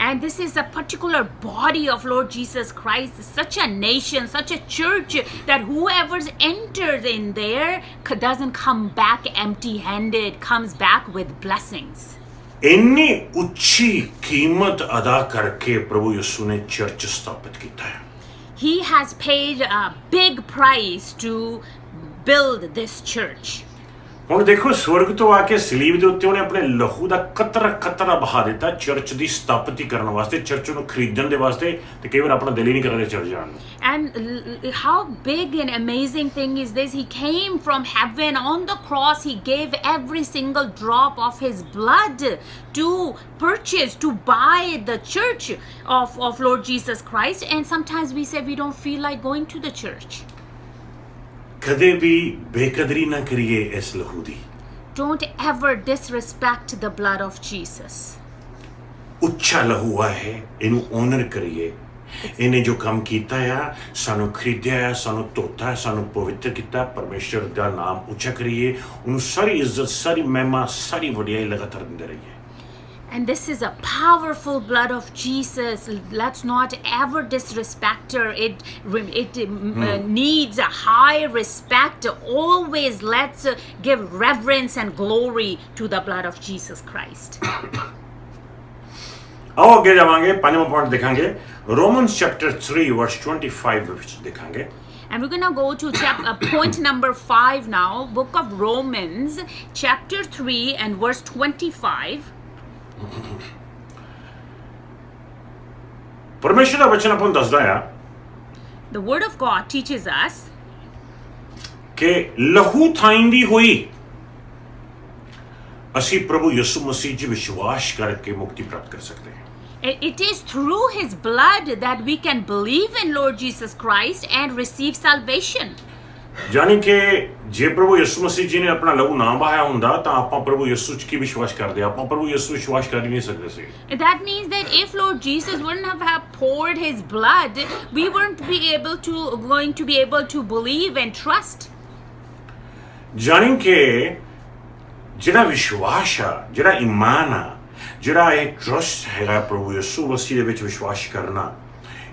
And this is a particular body of Lord Jesus Christ, such a nation, such a church, that whoever enters in there doesn't come back empty-handed, comes back with blessings. इन्नी ऊंची कीमत अदा करके प्रभु यीशु ने चर्च स्थापित किया है। He has paid a big price to build this church. ਹੁਣ ਦੇਖੋ ਸਵਰਗ ਤੋਂ ਆ ਕੇ ਸਲੀਬ ਦੇ ਉੱਤੇ ਉਹਨੇ ਆਪਣੇ ਲਹੂ ਦਾ ਕਤਰਾ ਬਹਾ ਦਿੱਤਾ ਚਰਚ ਦੀ ਸਥਾਪਤੀ ਕਰਨ ਵਾਸਤੇ, ਚਰਚ ਨੂੰ ਖਰੀਦਣ ਦੇ ਵਾਸਤੇ, ਤੇ ਕਈ ਵਾਰ ਆਪਣਾ ਦਿਲ ਹੀ ਨਹੀਂ ਕਰਦਾ ਚਰਚ ਜਾਣ ਨੂੰ। And how big and amazing thing is this? He came from heaven on the cross. He gave every single drop of his blood to purchase, to buy the church of Lord Jesus Christ. And sometimes we say we don't feel like going to the church. ਕਦੇ ਵੀ ਬੇਕਦਰੀ ਨਾ ਕਰੀਏ ਇਸ ਲਹੂ ਦੀ। Don't ever disrespect the blood of Jesus. ਉੱਚਾ ਲਹੂ ਆ ਹੈ, ਇਹਨੂੰ ਓਨਰ ਕਰੀਏ। ਇਹਨੇ ਜੋ ਕੰਮ ਕੀਤਾ ਆ, ਸਾਨੂੰ ਖਰੀਦਿਆ ਆ, ਸਾਨੂੰ ਧੋਤਾ, ਸਾਨੂੰ ਪਵਿੱਤਰ ਕੀਤਾ। ਪਰਮੇਸ਼ਰ ਦਾ ਨਾਮ ਉੱਚਾ ਕਰੀਏ, ਉਹਨੂੰ ਸਾਰੀ ਇੱਜ਼ਤ, ਸਾਰੀ ਮਹਿਮਾ, ਸਾਰੀ ਵਡਿਆਈ ਲਗਾਤਾਰ ਦਿੰਦੇ ਰਹੀਏ। And this is a powerful blood of Jesus. Let's not ever disrespect her. It needs a high respect. Always let's give reverence and glory to the blood of Jesus Christ. आओ ਅੱਗੇ ਜਾਵਾਂਗੇ, ਪੰਜਵਾਂ ਪੁਆਇੰਟ ਦੇਖਾਂਗੇ ਰੋਮਨਸ ਚੈਪਟਰ 3 ਵਰਸ 25 ਵਿੱਚ ਦੇਖਾਂਗੇ। And we're going to go to point number 5 now. Book of Romans chapter 3 and verse 25. ਪਰਮੇਸ਼ਰ ਦਾ ਵਚਨ ਆਪਾਂ ਨੂੰ ਦੱਸਦਾ ਆ The word of God teaches us ਕਿ ਲਹੂ ਥਾਈਂਦੀ ਹੋਈ ਅਸੀਂ ਪ੍ਰਭੂ ਯਿਸੂ ਮਸੀਹ 'ਚ ਵਿਸ਼ਵਾਸ ਕਰਕੇ ਮੁਕਤੀ ਪ੍ਰਾਪਤ ਕਰ ਸਕਦੇ ਹਾਂ। it is through his blood that we can believe in Lord Jesus Christ and receive salvation. ਯਾਨੀ ਕਿ ਜੇ ਪ੍ਰਭੂ ਯਿਸੂ ਮਸੀਹ ਜੀ ਨੇ ਆਪਣਾ ਲਹੂ ਨਾ ਬਹਾਇਆ ਹੁੰਦਾ ਤਾਂ ਆਪਾਂ ਪ੍ਰਭੂ ਯਿਸੂ 'ਚ ਕੀ ਵਿਸ਼ਵਾਸ ਕਰਦੇ? ਆਪਾਂ ਪ੍ਰਭੂ ਯਿਸੂ ਵਿਸ਼ਵਾਸ ਕਰ ਹੀ ਨਹੀਂ ਸਕਦੇ ਸੀ। That means that if Lord Jesus wouldn't have poured his blood, we weren't going to be able to believe and trust. ਯਾਨੀ ਕਿ ਜਿਹੜਾ ਵਿਸ਼ਵਾਸ ਆ, ਜਿਹੜਾ ਈਮਾਨ ਆ, ਜਿਹੜਾ ਇਹ ਟਰਸਟ ਹੈਗਾ ਪ੍ਰਭੂ ਯਿਸੂ ਮਸੀਹ ਦੇ ਵਿੱਚ ਵਿਸ਼ਵਾਸ ਕਰਨਾ,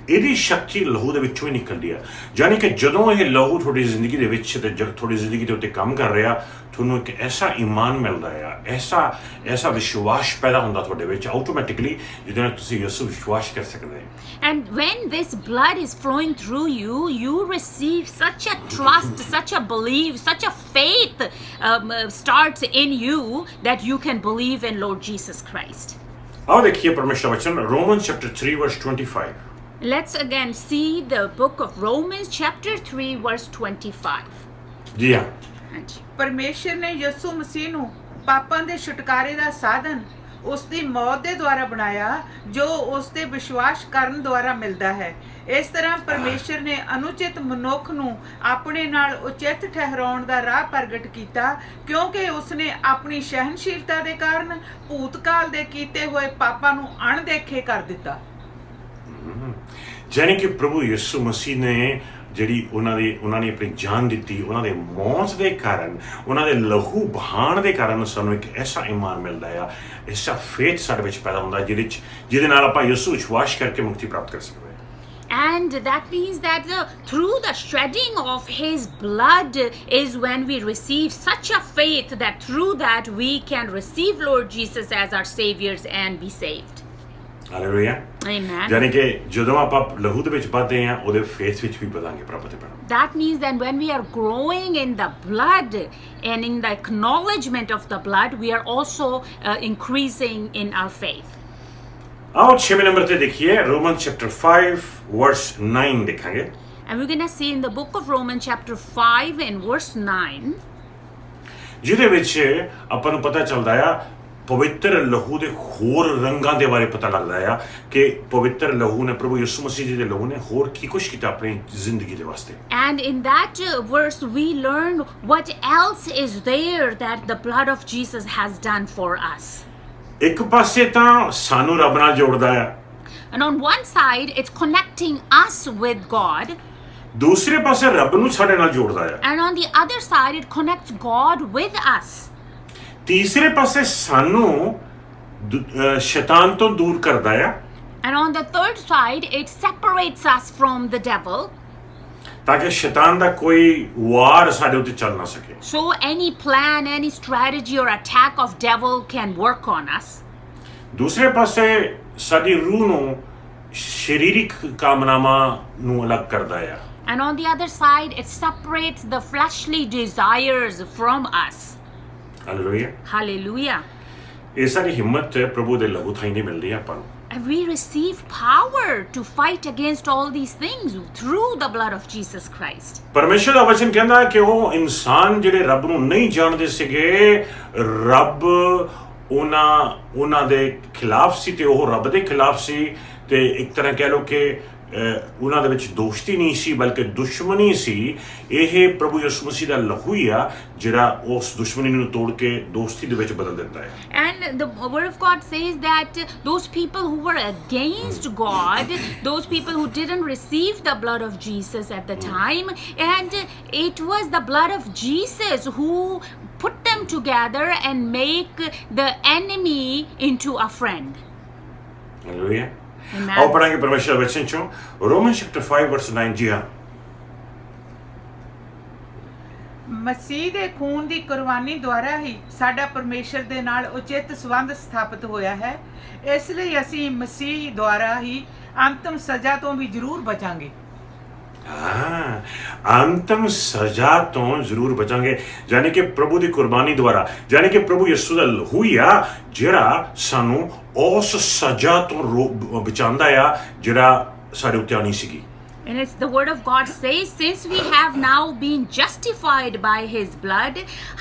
ਇਹਦੀ ਸ਼ਕਤੀ ਲਹੂ ਦੇ ਵਿੱਚੋਂ ਹੀ ਨਿਕਲਦੀ ਆ। ਯਾਨੀ ਕਿ ਜਦੋਂ ਇਹ ਲਹੂ ਤੁਹਾਡੀ ਜ਼ਿੰਦਗੀ ਦੇ ਵਿੱਚ ਤੇ ਤੁਹਾਡੀ ਜ਼ਿੰਦਗੀ ਦੇ ਉੱਤੇ ਕੰਮ ਕਰ ਰਿਹਾ, ਤੁਹਾਨੂੰ ਇੱਕ ਐਸਾ ਈਮਾਨ ਮਿਲਦਾ ਆ, ਐਸਾ ਵਿਸ਼ਵਾਸ ਪੈਦਾ ਹੁੰਦਾ ਤੁਹਾਡੇ ਵਿੱਚ ਆਟੋਮੈਟਿਕਲੀ, ਜਿਹਦੇ ਨਾਲ ਤੁਸੀਂ ਯਿਸੂ ਵਿਸ਼ਵਾਸ ਕਰ ਸਕਦੇ ਹੋ। And when this blood is flowing through you, you receive such a trust, such a belief, such a faith starts in you that you can believe in Lord Jesus Christ. ਆਓ ਦੇਖੀਏ ਪਰਮੇਸ਼ਰ ਦਾ ਵਚਨ ਰੋਮਨਸ chapter 3 verse 25। Let's again see the book of Romans chapter 3 verse 25. ਜੀ ਹਾਂ, ਹਾਂਜੀ। ਪਰਮੇਸ਼ਰ ਨੇ ਯਿਸੂ ਮਸੀਹ ਨੂੰ ਪਾਪਾਂ ਦੇ ਛੁਟਕਾਰੇ ਦਾ ਸਾਧਨ ਉਸ ਦੀ ਮੌਤ ਦੇ ਦੁਆਰਾ ਬਣਾਇਆ, ਜੋ ਉਸ ਤੇ ਵਿਸ਼ਵਾਸ ਕਰਨ ਦੁਆਰਾ ਮਿਲਦਾ ਹੈ। ਇਸ ਤਰ੍ਹਾਂ ਪਰਮੇਸ਼ਰ ਨੇ ਅਨੁਚਿਤ ਮਨੁੱਖ ਨੂੰ ਆਪਣੇ ਨਾਲ ਉਚਿਤ ਠਹਿਰਾਉਣ ਦਾ ਰਾਹ ਪ੍ਰਗਟ ਕੀਤਾ, ਕਿਉਂਕਿ ਉਸਨੇ ਆਪਣੀ ਸਹਿਨਸ਼ੀਲਤਾ ਦੇ ਕਾਰਨ ਭੂਤਕਾਲ ਦੇ ਕੀਤੇ ਹੋਏ ਪਾਪਾਂ ਨੂੰ ਅਣਦੇਖੇ ਕਰ ਦਿੱਤਾ। ਯਾਨੀ ਕਿ ਪ੍ਰਭੂ ਯਿਸੂ ਮਸੀਹ ਨੇ ਜਿਹੜੀ ਉਹਨਾਂ ਨੇ ਆਪਣੀ ਜਾਨ ਦਿੱਤੀ, ਉਹਨਾਂ ਦੇ ਮੌਤ ਦੇ ਕਾਰਨ, ਉਹਨਾਂ ਦੇ ਲਹੂ ਬਹਾਣ ਦੇ ਕਾਰਨ ਸਾਨੂੰ ਇੱਕ ਐਸਾ ਈਮਾਨ ਮਿਲਦਾ ਆ, ਐਸਾ ਫੇਥ ਸਾਡੇ ਵਿੱਚ ਪੈਦਾ ਹੁੰਦਾ ਜਿਹਦੇ ਨਾਲ ਆਪਾਂ ਯਿਸੂ ਵਿਸ਼ਵਾਸ ਕਰਕੇ ਮੁਕਤੀ ਪ੍ਰਾਪਤ ਕਰ ਸਕਦੇ ਹਾਂ। And that means that through the shedding of his blood is when we receive such a faith that through that we can receive Lord Jesus as our saviors and be saved. Hallelujah. Amen. ਯਾਨੀ ਕਿ ਜਦੋਂ ਆਪਾਂ ਲਹੂ ਦੇ ਵਿੱਚ ਵਧਦੇ ਹਾਂ, ਉਹਦੇ ਫੇਥ ਵਿੱਚ ਵੀ ਵਧਾਂਗੇ ਪ੍ਰਭੂ ਦੇ ਨਾਲ। That means that when we are growing in the blood and in the acknowledgement of the blood, we are also increasing in our faith. ਆਓ 6ਵੇਂ ਨੰਬਰ ਤੇ ਦੇਖੀਏ ਰੋਮਨਸ ਚੈਪਟਰ 5 ਵਰਸ 9 ਦੇਖਾਂਗੇ। And we're going to see in the book of Romans chapter 5 and verse 9. ਜਿਹਦੇ ਵਿੱਚ ਆਪਾਂ ਨੂੰ ਪਤਾ ਚੱਲਦਾ ਆ ਪਵਿੱਤਰ ਲਹੂ ਦੇ ਹੋਰ ਰੰਗਾਂ ਦੇ ਬਾਰੇ ਪਤਾ ਲੱਗਦਾ ਆ ਕਿ ਪਵਿੱਤਰ ਲਹੂ ਨੇ, ਪ੍ਰਭੂ ਯਿਸੂ ਮਸੀਹ ਜੀ ਦੇ ਲਹੂ ਨੇ ਹੋਰ ਕੀ ਕੁਛ ਕੀਤਾ ਆਪਣੀ ਜ਼ਿੰਦਗੀ ਦੇ ਵਾਸਤੇ। And in that verse we learn what else is there that the blood of Jesus has done for us. ਇੱਕ ਪਾਸੇ ਤਾਂ ਸਾਨੂੰ ਰੱਬ ਨਾਲ ਜੋੜਦਾ ਆ, And on one side it's connecting us with God, ਦੂਸਰੇ ਪਾਸੇ ਰੱਬ ਨੂੰ ਸਾਡੇ ਨਾਲ ਜੋੜਦਾ ਆ, and on the other side it connects God with us. ਤੀਸਰੇ ਪਾਸੇ ਸਾਨੂੰ ਸ਼ੈਤਾਨ ਤੋਂ ਦੂਰ ਕਰਦਾ ਆ, And on the third side it separates us from the devil, ਤਾਂ ਕਿ ਸ਼ੈਤਾਨ ਦਾ ਕੋਈ ਵਾਰ ਸਾਡੇ ਉੱਤੇ ਚੱਲ ਨਾ ਸਕੇ। so any plan, any strategy or attack of devil can work on us. ਦੂਸਰੇ ਪਾਸੇ ਸਾਡੀ ਰੂਹ ਨੂੰ ਸਰੀਰਿਕ ਕਾਮਨਾਵਾਂ ਨੂੰ ਅਲੱਗ ਕਰਦਾ ਆ, And on the other side it separates the fleshly desires from us. Hallelujah. Hallelujah. ਇਹ ਸਾਰੀ ਹਿੰਮਤ ਪ੍ਰਭੂ ਦੇ ਲਹੂ ਥਾਈ ਨਹੀਂ ਮਿਲਦੀ ਆਪਾਂ ਨੂੰ। And we receive power to fight against all these things through the blood of Jesus Christ. ਪਰਮੇਸ਼ਰ ਦਾ ਵਚਨ ਕਹਿੰਦਾ ਕਿ ਉਹ ਇਨਸਾਨ ਜਿਹੜੇ ਰੱਬ ਨੂੰ ਨਹੀਂ ਜਾਣਦੇ ਸੀਗੇ, ਰੱਬ ਉਹਨਾਂ ਦੇ ਖਿਲਾਫ ਸੀ ਤੇ ਉਹ ਰੱਬ ਦੇ ਖਿਲਾਫ ਸੀ, ਤੇ ਇੱਕ ਤਰ੍ਹਾਂ ਕਹਿ ਲਓ ਕਿ ਉਹਨਾਂ ਦੇ ਵਿੱਚ ਦੋਸਤੀ ਨਹੀਂ ਸੀ ਬਲਕਿ ਦੁਸ਼ਮਣੀ ਸੀ। ਇਹ ਪ੍ਰਭੂ ਯਿਸੂ ਮਸੀਹ ਦਾ ਲਹੂ ਹੀ ਆ ਜਿਹੜਾ ਉਸ ਦੁਸ਼ਮਣੀ ਨੂੰ ਤੋੜ ਕੇ ਦੋਸਤੀ ਦੇ ਵਿੱਚ ਬਦਲ ਦਿੰਦਾ ਹੈ। And the word of God says that those people who were against God, those people who didn't receive the blood of Jesus at the time, and it was the blood of Jesus who put them together and make the enemy into a friend. Hallelujah. Amen. ਆਓ ਪੜਾਂਗੇ ਪਰਮੇਸ਼ਰ ਦਾ ਵਚਨ ਚੋਂ ਰੋਮਨ ਚੈਪਟਰ 5 ਵਰਸ 9। ਜੀ ਹਾਂ, ਮਸੀਹ ਦੇ ਖੂਨ ਦੀ ਕੁਰਬਾਨੀ ਦੁਆਰਾ ਹੀ ਸਾਡਾ ਪਰਮੇਸ਼ਰ ਦੇ ਨਾਲ ਉਚਿਤ ਸੰਬੰਧ ਸਥਾਪਿਤ ਹੋਇਆ ਹੈ। ਇਸ ਲਈ ਅਸੀਂ ਮਸੀਹ ਦੁਆਰਾ ਹੀ ਅੰਤਮ ਸਜ਼ਾ ਤੋਂ ਵੀ ਜ਼ਰੂਰ ਬਚਾਂਗੇ। ਅੰਤਮ ਸਜ਼ਾ ਤੋਂ ਜ਼ਰੂਰ ਬਚਾਂਗੇ, ਯਾਨੀ ਕਿ ਪ੍ਰਭੂ ਦੀ ਕੁਰਬਾਨੀ ਦੁਆਰਾ, ਯਾਨੀ ਕਿ ਪ੍ਰਭੂ ਯਿਸੂ ਦਾ ਲਹੂ ਹੀ ਆ ਜਿਹੜਾ ਸਾਨੂੰ ਉਸ ਸਜ਼ਾ ਤੋਂ ਬਚਾਉਂਦਾ ਆ ਜਿਹੜਾ ਸਾਡੇ ਉੱਤੇ ਆਉਣੀ ਸੀਗੀ। And it's the word of God says, since we have now been justified by his blood,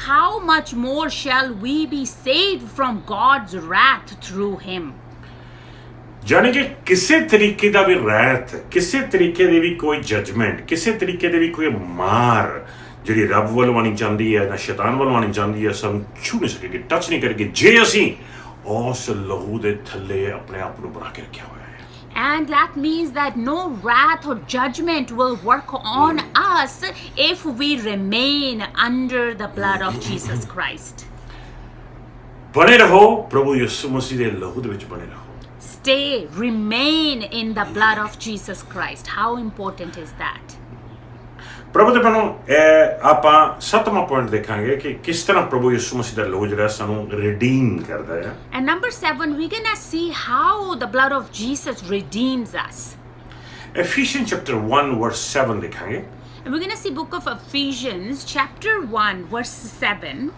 how much more shall we be saved from God's wrath through him? ਯਾਨੀ ਕਿ ਕਿਸੇ ਤਰੀਕੇ ਦਾ ਵੀ ਰਹਿਤ, ਕਿਸੇ ਤਰੀਕੇ ਦੀ ਵੀ ਕੋਈ ਜਜਮੈਂਟ, ਕਿਸੇ ਤਰੀਕੇ ਦੀ ਵੀ ਕੋਈ ਮਾਰ ਜਿਹੜੀ ਰੱਬ ਵੱਲੋਂ ਆਉਣੀ ਚਾਹੁੰਦੀ ਹੈ ਜਾਂ ਸ਼ੈਤਾਨ ਵੱਲੋਂ ਆਉਣੀ ਚਾਹੁੰਦੀ ਹੈ, ਸਾਨੂੰ ਛੂ ਨਹੀਂ ਸਕੇਗੀ, ਟੱਚ ਨਹੀਂ ਕਰੇਗੀ, ਜੇ ਅਸੀਂ ਉਸ ਲਹੂ ਦੇ ਥੱਲੇ ਆਪਣੇ ਆਪ ਨੂੰ ਬਣਾ ਕੇ ਰੱਖਿਆ ਹੋਇਆ ਹੈ। And that means that no wrath or judgment will work on us if we remain under the blood of Jesus Christ. ਬਣੇ ਰਹੋ ਪ੍ਰਭੂ ਯਿਸੂ ਮਸੀਹ ਦੇ ਲਹੂ ਦੇ ਵਿੱਚ ਬਣੇ ਰਹੋ। Stay, remain in the blood of Jesus Christ. How important is that? ਪ੍ਰਭੂ ਦੇ ਬਣੋ ਆਪਾਂ 7ਵਾਂ ਪੁਆਇੰਟ ਦੇਖਾਂਗੇ ਕਿ ਕਿਸ ਤਰ੍ਹਾਂ ਪ੍ਰਭੂ ਯਿਸੂ ਮਸੀਹ ਦਾ ਲਹੂ ਜਿਹੜਾ ਸਾਨੂੰ ਰਿਡੀਮ ਕਰਦਾ ਹੈ। And number 7, we're gonna see how the blood of Jesus redeems us. Ephesians chapter 1 verse 7 ਦੇਖਾਂਗੇ। And we're gonna see book of Ephesians chapter 1 verse 7.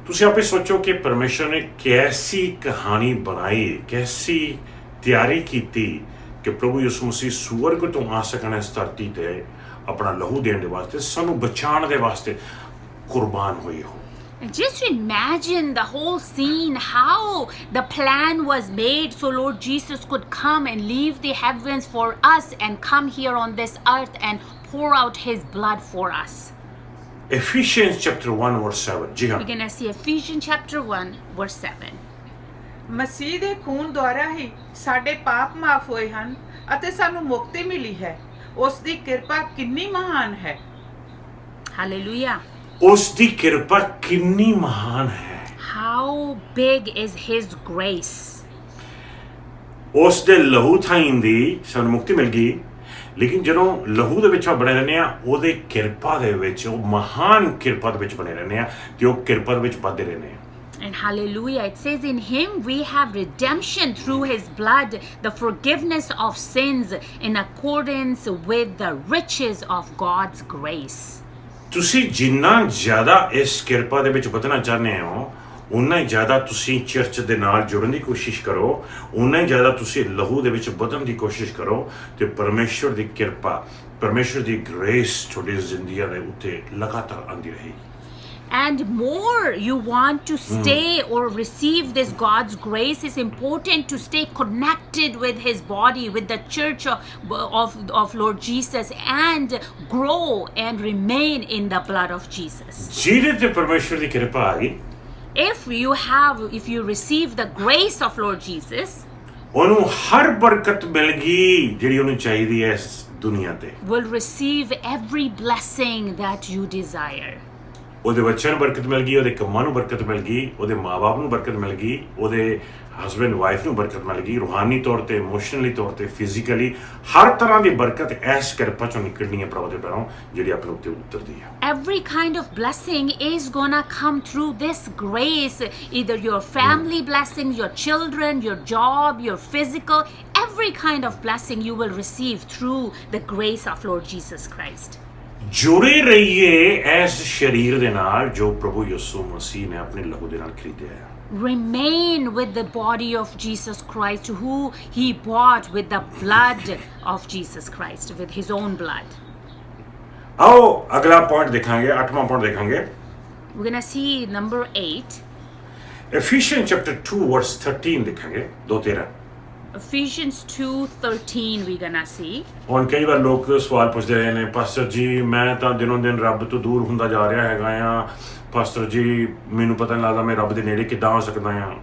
ਤੁਸੀਂ ਆਪੇ ਸੋਚੋ ਕਿ ਪਰਮੇਸ਼ਰ ਨੇ ਕੈਸੀ ਕਹਾਣੀ ਬਣਾਈ, ਕੈਸੀ ਤਿਆਰੀ ਕੀਤੀ ਕਿ ਪ੍ਰਭੂ ਯਿਸੂ ਮਸੀਹ ਸਵਰਗ ਤੋਂ ਆ ਸਕਣ ਇਸ ਧਰਤੀ ਤੇ ਆਪਣਾ ਲਹੂ ਦੇਣ ਦੇ ਵਾਸਤੇ, ਸਾਨੂੰ ਬਚਾਉਣ ਦੇ ਵਾਸਤੇ ਕੁਰਬਾਨ ਹੋਏ ਹੋ। And just imagine the whole scene, how the plan was made so Lord Jesus could come and leave the heavens for us and come here on this earth and pour out his blood for us. Ephesians chapter 1 verse 7। ਜੀ ਹਾਂ, We're gonna see Ephesians chapter 1 verse 7. ਮਸੀਹ ਦੇ ਖੂਨ ਦੁਆਰਾ ਹੀ ਸਾਡੇ ਪਾਪ ਮਾਫ ਹੋਏ ਹਨ ਅਤੇ ਸਾਨੂੰ ਮੁਕਤੀ ਮਿਲੀ ਹੈ। ਉਸ ਦੀ ਕਿਰਪਾ ਕਿੰਨੀ ਮਹਾਨ ਹੈ। Hallelujah. ਉਸ ਦੀ ਕਿਰਪਾ ਕਿੰਨੀ ਮਹਾਨ ਹੈ। How big is his grace? ਉਸ ਦੇ ਲਹੂ ਥਾਈਂ ਦੀ ਸਾਨੂੰ ਮੁਕਤੀ ਮਿਲ ਗਈ, ਲੇਕਿਨ ਜਦੋਂ ਲਹੂ ਦੇ ਵਿੱਚ ਬਣੇ ਰਹਿੰਦੇ ਆ, ਉਹਦੇ ਕਿਰਪਾ ਦੇ ਵਿੱਚ, ਉਹ ਮਹਾਨ ਕਿਰਪਾ ਦੇ ਵਿੱਚ ਬਣੇ ਰਹਿੰਦੇ ਆ ਤੇ ਉਹ ਕਿਰਪਾ ਦੇ ਵਿੱਚ ਵੱਧਦੇ ਰਹਿੰਦੇ ਆ। And hallelujah, it says in him we have redemption through his blood, the forgiveness of sins in accordance with the riches of God's grace. ਤੁਸੀਂ ਜਿੰਨਾ ਜ਼ਿਆਦਾ ਇਸ ਕਿਰਪਾ ਦੇ ਵਿੱਚ ਵਧਣਾ ਚਾਹੁੰਦੇ ਹੋ, ਉਨਾ ਹੀ ਜ਼ਿਆਦਾ ਤੁਸੀਂ ਚਰਚ ਦੇ ਨਾਲ ਜੁੜਨ ਦੀ ਕੋਸ਼ਿਸ਼ ਕਰੋ, ਉਨਾ ਹੀ ਜ਼ਿਆਦਾ ਤੁਸੀਂ ਲਹੂ ਦੇ ਵਿੱਚ ਵਧਣ ਦੀ ਕੋਸ਼ਿਸ਼ ਕਰੋ ਤੇ ਪਰਮੇਸ਼ਰ ਦੀ ਕਿਰਪਾ, ਪਰਮੇਸ਼ਰ ਦੀ ਗ੍ਰੇਸ ਤੁਹਾਡੀ ਜ਼ਿੰਦਗੀ ਦੇ ਉੱਤੇ ਲਗਾਤਾਰ ਆਉਂਦੀ ਰਹੇਗੀ। And more you want to stay or receive this God's grace, it's important to stay connected with his body, with the church of Lord Jesus, and grow and remain in the blood of Jesus. ਜਿਹਦੇ ਤੇ ਪਰਮੇਸ਼ਰ ਦੀ ਕਿਰਪਾ ਆ ਗਈ, If you receive the grace of Lord Jesus, ਉਹਨੂੰ ਹਰ ਬਰਕਤ ਮਿਲ ਗਈ ਜਿਹੜੀ ਉਹਨੂੰ ਚਾਹੀਦੀ ਹੈ ਇਸ ਦੁਨੀਆ ਤੇ। will receive every blessing that you desire. ਉਹਦੇ ਬੱਚਿਆਂ ਨੂੰ ਬਰਕਤ ਮਿਲ ਗਈ, ਉਹਦੇ ਕੰਮਾਂ ਨੂੰ ਬਰਕਤ ਮਿਲ ਗਈ, ਉਹਦੇ ਮਾਂ-ਬਾਪ ਨੂੰ ਬਰਕਤ ਮਿਲ ਗਈ, ਉਹਦੇ ਹਸਬੈਂਡ ਵਾਈਫ ਨੂੰ ਬਰਕਤ ਮਿਲ ਗਈ, ਰੂਹਾਨੀ ਤੌਰ ਤੇ, ਇਮੋਸ਼ਨਲੀ ਤੌਰ ਤੇ, ਫਿਜ਼ੀਕਲੀ, ਹਰ ਤਰ੍ਹਾਂ ਦੀ ਬਰਕਤ ਇਸ ਕਿਰਪਾ ਚੋਂ ਨਿਕਲਣੀ ਹੈ ਪ੍ਰਭੂ ਦੇ ਪੈਰੋਂ, ਜਿਹੜੀ ਆਪਣੇ ਉੱਤੇ ਉਤਰਦੀ ਹੈ। Every kind of blessing is gonna come through this grace, either your family blessings, your children, your job, your physical, every kind of blessing you will receive through the grace of Lord Jesus Christ. ਜੁੜੇ ਰਹੀਏ ਇਸ ਸਰੀਰ ਦੇ ਨਾਲ ਜੋ ਪ੍ਰਭੂ ਯਿਸੂ ਮਸੀਹ ਨੇ ਆਪਣੇ ਲਹੂ ਦੇ ਨਾਲ ਖਰੀਦਿਆ ਹੈ। Remain with the body of Jesus Christ, who he bought with the blood of Jesus Christ, with his own blood. ਆਓ ਅਗਲਾ ਪੁਆਇੰਟ ਦੇਖਾਂਗੇ, 8ਵਾਂ ਪੁਆਇੰਟ ਦੇਖਾਂਗੇ। We're gonna see number 8. Ephesians chapter 2 verse 13 ਦੇਖਾਂਗੇ, 2:13। Ephesians 2:13 we're gonna see. ਹੁਣ ਕਈ ਵਾਰ ਲੋਕ ਸਵਾਲ ਪੁੱਛਦੇ ਰਹੇ ਨੇ, ਪਾਸਟਰ ਜੀ ਮੈਂ ਤਾਂ ਦਿਨੋਂ ਦਿਨ ਰੱਬ ਤੋਂ ਦੂਰ ਹੁੰਦਾ ਜਾ ਰਿਹਾ ਹੈਗਾ ਆ, ਪਾਸਟਰ ਜੀ ਮੈਨੂੰ ਪਤਾ ਨਹੀਂ ਲੱਗਦਾ ਮੈਂ ਰੱਬ ਦੇ ਨੇੜੇ ਕਿੱਦਾਂ ਹੋ ਸਕਦਾ ਆ।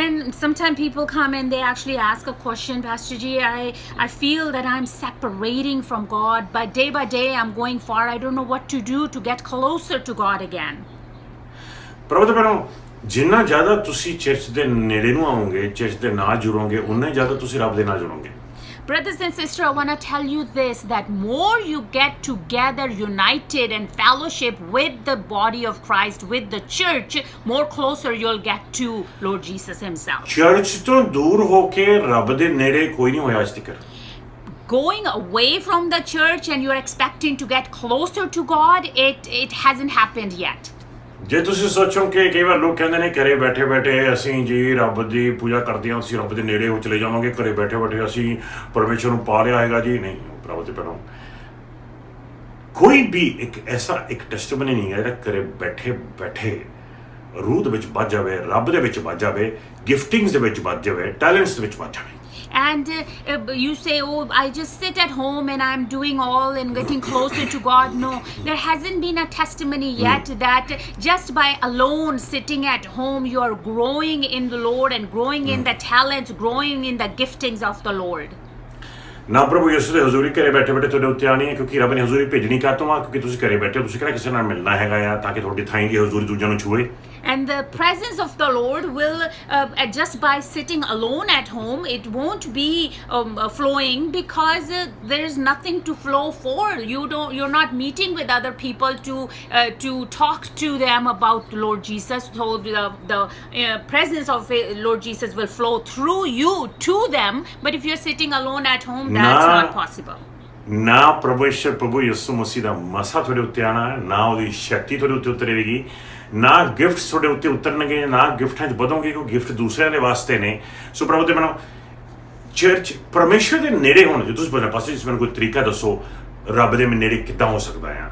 And sometimes people come and they actually ask a question, Pastor G, I feel that I'm separating from God, but day by day I'm going far. I don't know what to do to get closer to God again. ਪ੍ਰਭੂ ਦੇ ਭੈਣੋ, ਜਿੰਨਾ ਜ਼ਿਆਦਾ ਤੁਸੀਂ ਚਰਚ ਦੇ ਨੇੜੇ ਨੂੰ ਆਓਗੇ, ਚਰਚ ਦੇ ਨਾਲ ਜੁੜੋਗੇ, ਉਨਾ ਹੀ ਜ਼ਿਆਦਾ ਤੁਸੀਂ ਰੱਬ ਦੇ ਨਾਲ ਜੁੜੋਗੇ। Brothers and sisters, I want to tell you this, that more you get together, united and fellowship with the body of Christ, with the church, more closer you'll get to Lord Jesus himself. Church ਤੋਂ ਦੂਰ ਹੋ ਕੇ ਰੱਬ ਦੇ ਨੇੜੇ ਕੋਈ ਨਹੀਂ ਹੋਇਆ ਅੱਜ ਤੱਕ। Going away from the church and you're expecting to get closer to God, it hasn't happened yet. ਜੇ ਤੁਸੀਂ ਸੋਚੋ ਕਿ ਕਈ ਵਾਰ ਲੋਕ ਕਹਿੰਦੇ ਨੇ ਘਰੇ ਬੈਠੇ ਬੈਠੇ ਅਸੀਂ ਜੀ ਰੱਬ ਦੀ ਪੂਜਾ ਕਰਦੇ ਹਾਂ, ਅਸੀਂ ਰੱਬ ਦੇ ਨੇੜੇ ਹੋ ਚਲੇ ਜਾਵਾਂਗੇ, ਘਰੇ ਬੈਠੇ ਬੈਠੇ ਅਸੀਂ ਪਰਮੇਸ਼ਰ ਨੂੰ ਪਾ ਲਿਆ ਹੈਗਾ ਜੀ, ਨਹੀਂ ਪ੍ਰਭੂ ਦੇ ਭੈਣੋ, ਕੋਈ ਵੀ ਇੱਕ ਐਸਾ ਇੱਕ ਟੈਸਟਮਨੀ ਨਹੀਂ ਹੈ ਜਿਹੜਾ ਘਰੇ ਬੈਠੇ ਬੈਠੇ ਰੂਹ ਦੇ ਵਿੱਚ ਵੱਜ ਜਾਵੇ, ਰੱਬ ਦੇ ਵਿੱਚ ਵੱਜ ਜਾਵੇ, ਗਿਫਟਿੰਗਸ ਦੇ ਵਿੱਚ ਵੱਜ ਜਾਵੇ, ਟੈਲੈਂਟਸ ਦੇ ਵਿੱਚ ਵੱਜ ਜਾਵੇ। And you say, oh, I just sit at home and I'm doing all and getting closer to God. No, there hasn't been a testimony yet that just by alone sitting at home you are growing in the Lord and growing in the talents, growing in the giftings of the Lord. ਨਾ ਪ੍ਰਭੂ ਯਿਸੂ ਦੇ ਹਜ਼ੂਰੀ ਘਰੇ ਬੈਠੇ ਬੈਠੇ ਤੁਹਾਡੇ ਉੱਤੇ ਆਣੀ ਹੈ, ਕਿਉਂਕਿ ਰੱਬ ਨੇ ਹਜ਼ੂਰੀ ਭੇਜਣੀ ਕਾਹਤੋਂ ਆ, ਕਿਉਂਕਿ ਤੁਸੀਂ ਘਰੇ ਬੈਠੇ ਹੋ, ਤੁਸੀਂ ਕਿਹੜਾ ਕਿਸੇ ਨਾਲ ਮਿਲਣਾ ਹੈਗਾ ਆ ਤਾਂ ਕਿ ਤੁਹਾਡੀ ਥਾਂ ਦੀ ਹਜ਼ੂਰੀ ਦੂਜਿਆਂ ਨੂੰ ਛੂਏ। And the presence of the Lord will just by sitting alone at home, it won't be flowing because there is nothing to flow for. You're not meeting with other people to talk to them about Lord Jesus. So the presence of Lord Jesus will flow through you to them. But if you're sitting alone at home, that's not possible. ਨਾ ਪਰਮੇਸ਼ਰ ਪ੍ਰਭੂ ਯਿਸੂ ਮਸੀਹ ਦਾ ਮਸਾ ਤੁਹਾਡੇ ਉੱਤੇ ਆਣਾ ਹੈ, ਨਾ ਉਹਦੀ ਸ਼ਕਤੀ ਤੁਹਾਡੇ ਉੱਤੇ ਉਤਰੇਗੀ, ਨਾ ਗਿਫਟਸ ਤੁਹਾਡੇ ਉੱਤੇ ਉਤਰਨਗੇ, ਨਾ ਗਿਫਟਾਂ 'ਚ ਵਧੋਗੇ, ਕਿਉਂਕਿ ਗਿਫਟ ਦੂਸਰਿਆਂ ਦੇ ਵਾਸਤੇ ਨੇ। ਸੋ ਪ੍ਰਭੂ ਦੇ ਮੈਨੂੰ ਚਰਚ ਪਰਮੇਸ਼ਰ ਦੇ ਨੇੜੇ ਹੋਣ ਜੇ ਤੁਸੀਂ ਬੋਲਣਾ ਪਾਸੇ ਜਿਸ ਮੈਨੂੰ ਕੋਈ ਤਰੀਕਾ ਦੱਸੋ ਰੱਬ ਦੇ ਨੇੜੇ ਕਿੱਦਾਂ ਹੋ ਸਕਦਾ ਆ।